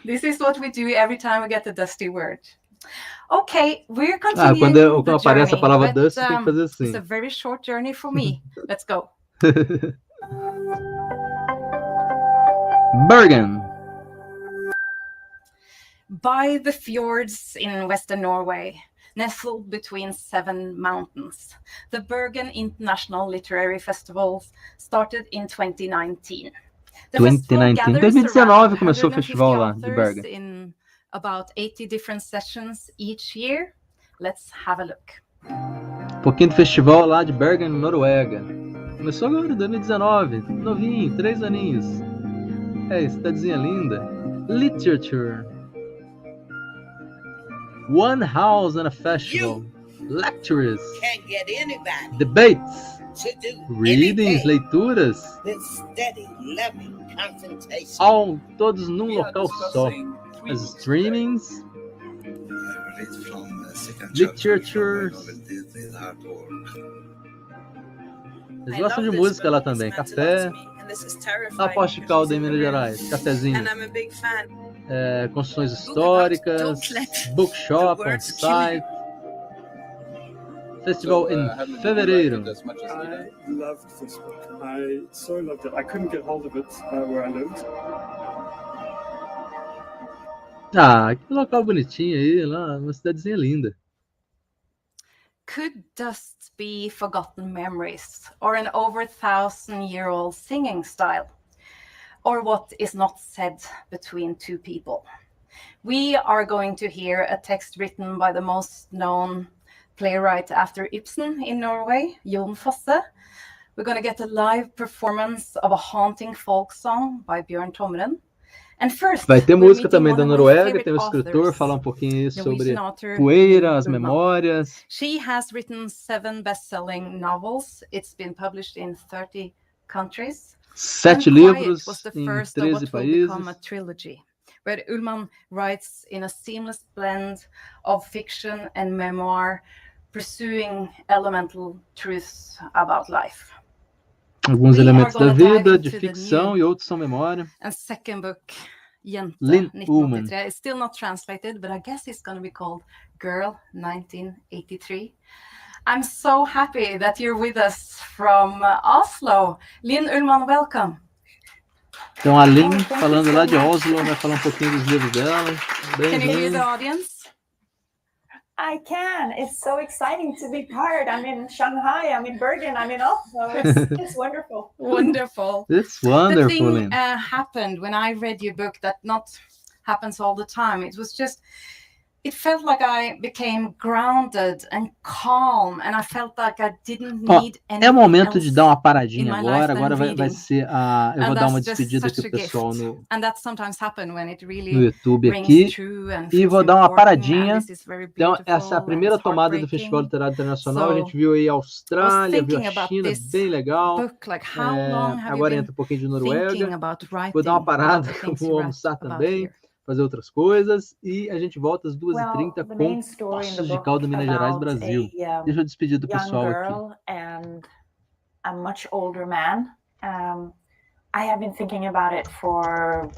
This is what we do every time we get the dusty word. Okay, we're continuing quando the aparece journey, a palavra but, dusty, tem que fazer assim. it's a very short journey for me. Let's go. Bergen. By the fjords in western Norway, nestled between 7 mountains, the Bergen International Literary Festival started in 2019. 2019 começou o festival lá de Bergen. In about 80 different sessions each year. Let's have a look. Pouquinho do festival lá de Bergen, Noruega. Começou agora em 2019, novinho, 3 aninhos. Cidadezinha linda. Literature. One house and a festival. Lectures. Can't get anybody Debates. to do Readings, leituras. with steady, loving concentration. All todos num local só. As streamings. Literature. Eles gostam de música lá também. Café. Poços de Caldas em Minas Gerais. Cafezinho. Construções históricas. Bookshop on site. Festival em fevereiro. I loved this book. I so loved it. I couldn't get hold of it where I lived. Que local bonitinho aí, lá, uma cidadezinha linda. Could dust be forgotten memories, or an over 1,000-year-old singing style, or what is not said between 2 people? We are going to hear a text written by the most known playwright after Ibsen in Norway, Jon Fosse. We're going to get a live performance of a haunting folk song by Bjørn Tomren. And first, vai ter música também da Noruega, tem um escritor, falar um pouquinho sobre poeira, as memórias. She has written 7 best-selling novels. It's been published in 30 countries. 7 livros em 13 países. A trilogy, where Ullmann writes in a seamless blend of fiction and memoir, pursuing elemental truths about life. Alguns elementos da vida, de ficção, e outros são memória. And second book, Jente, Linn Ullmann. It's still not translated, but I guess it's going to be called Girl, 1983. I'm so happy that you're with us from Oslo. Linn Ullmann, welcome. Então a Lynn, falando lá de Oslo, vai falar um pouquinho dos livros dela. Can you hear the audience? I can. It's so exciting to be part. I'm in Shanghai, I'm in Bergen, I'm in Oslo. It's wonderful. Wonderful. It's wonderful. The thing happened when I read your book that not happens all the time. It was just, it felt like I became grounded and calm, and I felt like I didn't need anything. É o momento de dar uma paradinha agora. Agora vai ser a. Eu vou dar uma despedida aqui pro pessoal no YouTube aqui. E vou dar uma paradinha. Então, essa é a primeira tomada do Festival Literário Internacional. A gente viu aí a Austrália, viu a China, bem legal. Agora entra um pouquinho de Noruega. Vou dar uma parada, eu vou almoçar também, fazer outras coisas, e a gente volta às 2h30 com Poços de Caldas, Minas Gerais, Brasil. Deixa eu despedir do pessoal aqui. And a much older man. I have been thinking about it for,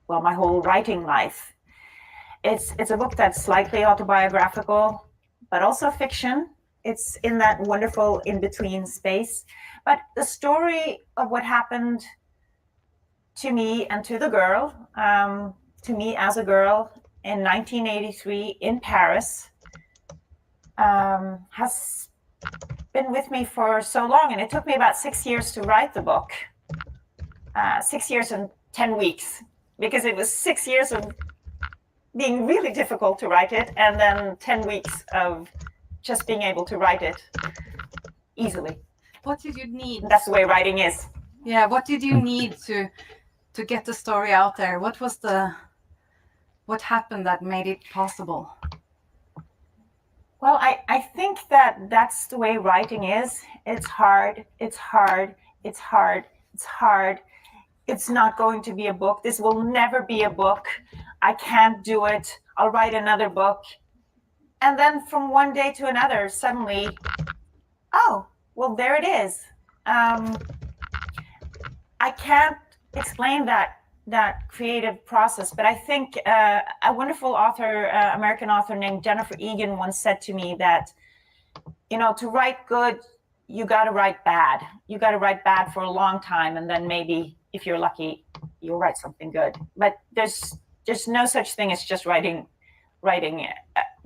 well, my whole writing life. It's a book that's slightly autobiographical, but also fiction. It's in that wonderful in-between space. But the story of what happened to me and to the girl, to me as a girl in 1983 in Paris, has been with me for so long. And it took me about 6 years to write the book. 6 years and 10 weeks, because it was 6 years of being really difficult to write it, and then 10 weeks of just being able to write it easily. What did you need? That's the way writing is. Yeah, what did you need to get the story out there? What happened that made it possible? Well, I think that's the way writing is. It's hard, it's hard, it's hard, it's hard. It's not going to be a book. This will never be a book. I can't do it. I'll write another book. And then from one day to another, suddenly, oh, well, there it is. I can't explain that creative process, but I think a wonderful author, American author named Jennifer Egan once said to me that, you know, to write good, you got to write bad. You got to write bad for a long time, and then maybe, if you're lucky, you'll write something good. But there's no such thing as just writing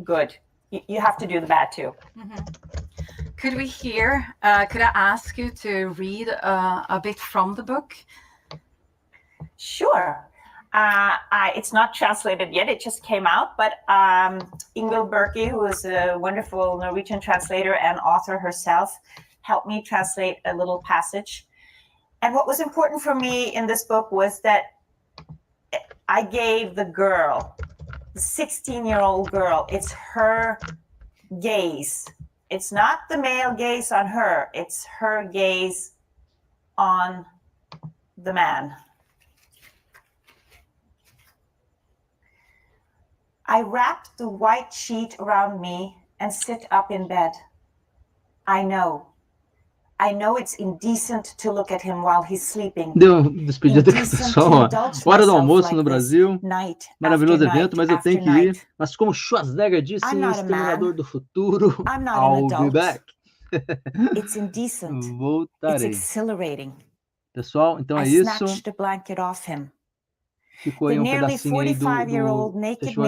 good. You have to do the bad too. Mm-hmm. Could I ask you to read a bit from the book? Sure. It's not translated yet. It just came out, but Ingvild Berke, who is a wonderful Norwegian translator and author herself, helped me translate a little passage. And what was important for me in this book was that I gave the girl, the 16-year-old girl, it's her gaze. It's not the male gaze on her, it's her gaze on the man. I wrap the white sheet around me and sit up in bed. I know it's indecent to look at him while he's sleeping. Deu despedida aqui, pessoal. Hora do almoço no Brasil. Maravilhoso evento, mas eu tenho que ir. Mas como Schwarzenegger disse em Exterminador do Futuro, I'll be back. It's indecent. Voltarei. It's exhilarating. Pessoal, então é isso. Snatched the blanket off him. Ficou aí um pedacinho aí do Festival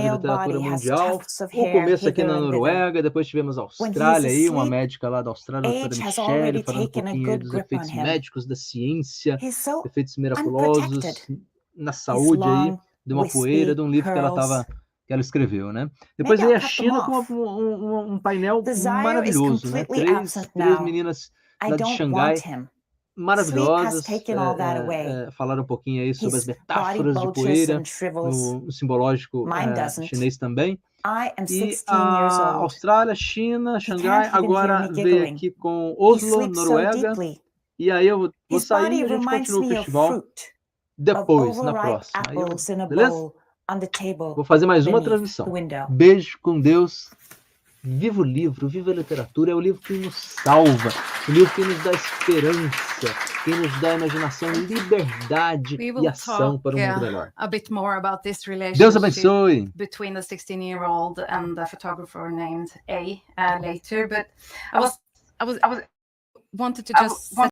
de Literatura Mundial. O começo aqui na Noruega, depois tivemos a Austrália aí, uma médica lá da Austrália, a doutora Michelle, falando um pouquinho aí dos efeitos médicos, da ciência, efeitos miraculosos na saúde aí, de uma poeira, de um livro que ela escreveu, né? Depois aí a China com um painel maravilhoso, né? Três meninas lá de Xangai, maravilhosas, falaram um pouquinho aí sobre as metáforas de poeira no simbológico chinês também. E a Austrália, China, Xangai, agora veio aqui com Oslo, Noruega, e aí eu vou sair e a gente continua o festival depois, na próxima. Beleza? Vou fazer mais uma transmissão. Beijo, com Deus. Viva o livro, viva a literatura, é o livro que nos salva, o livro que nos dá esperança, que nos dá imaginação, liberdade e ação para um mundo melhor. A bit more about this Deus abençoe. Between the 16-year-old and the photographer named A later, but I wanted to just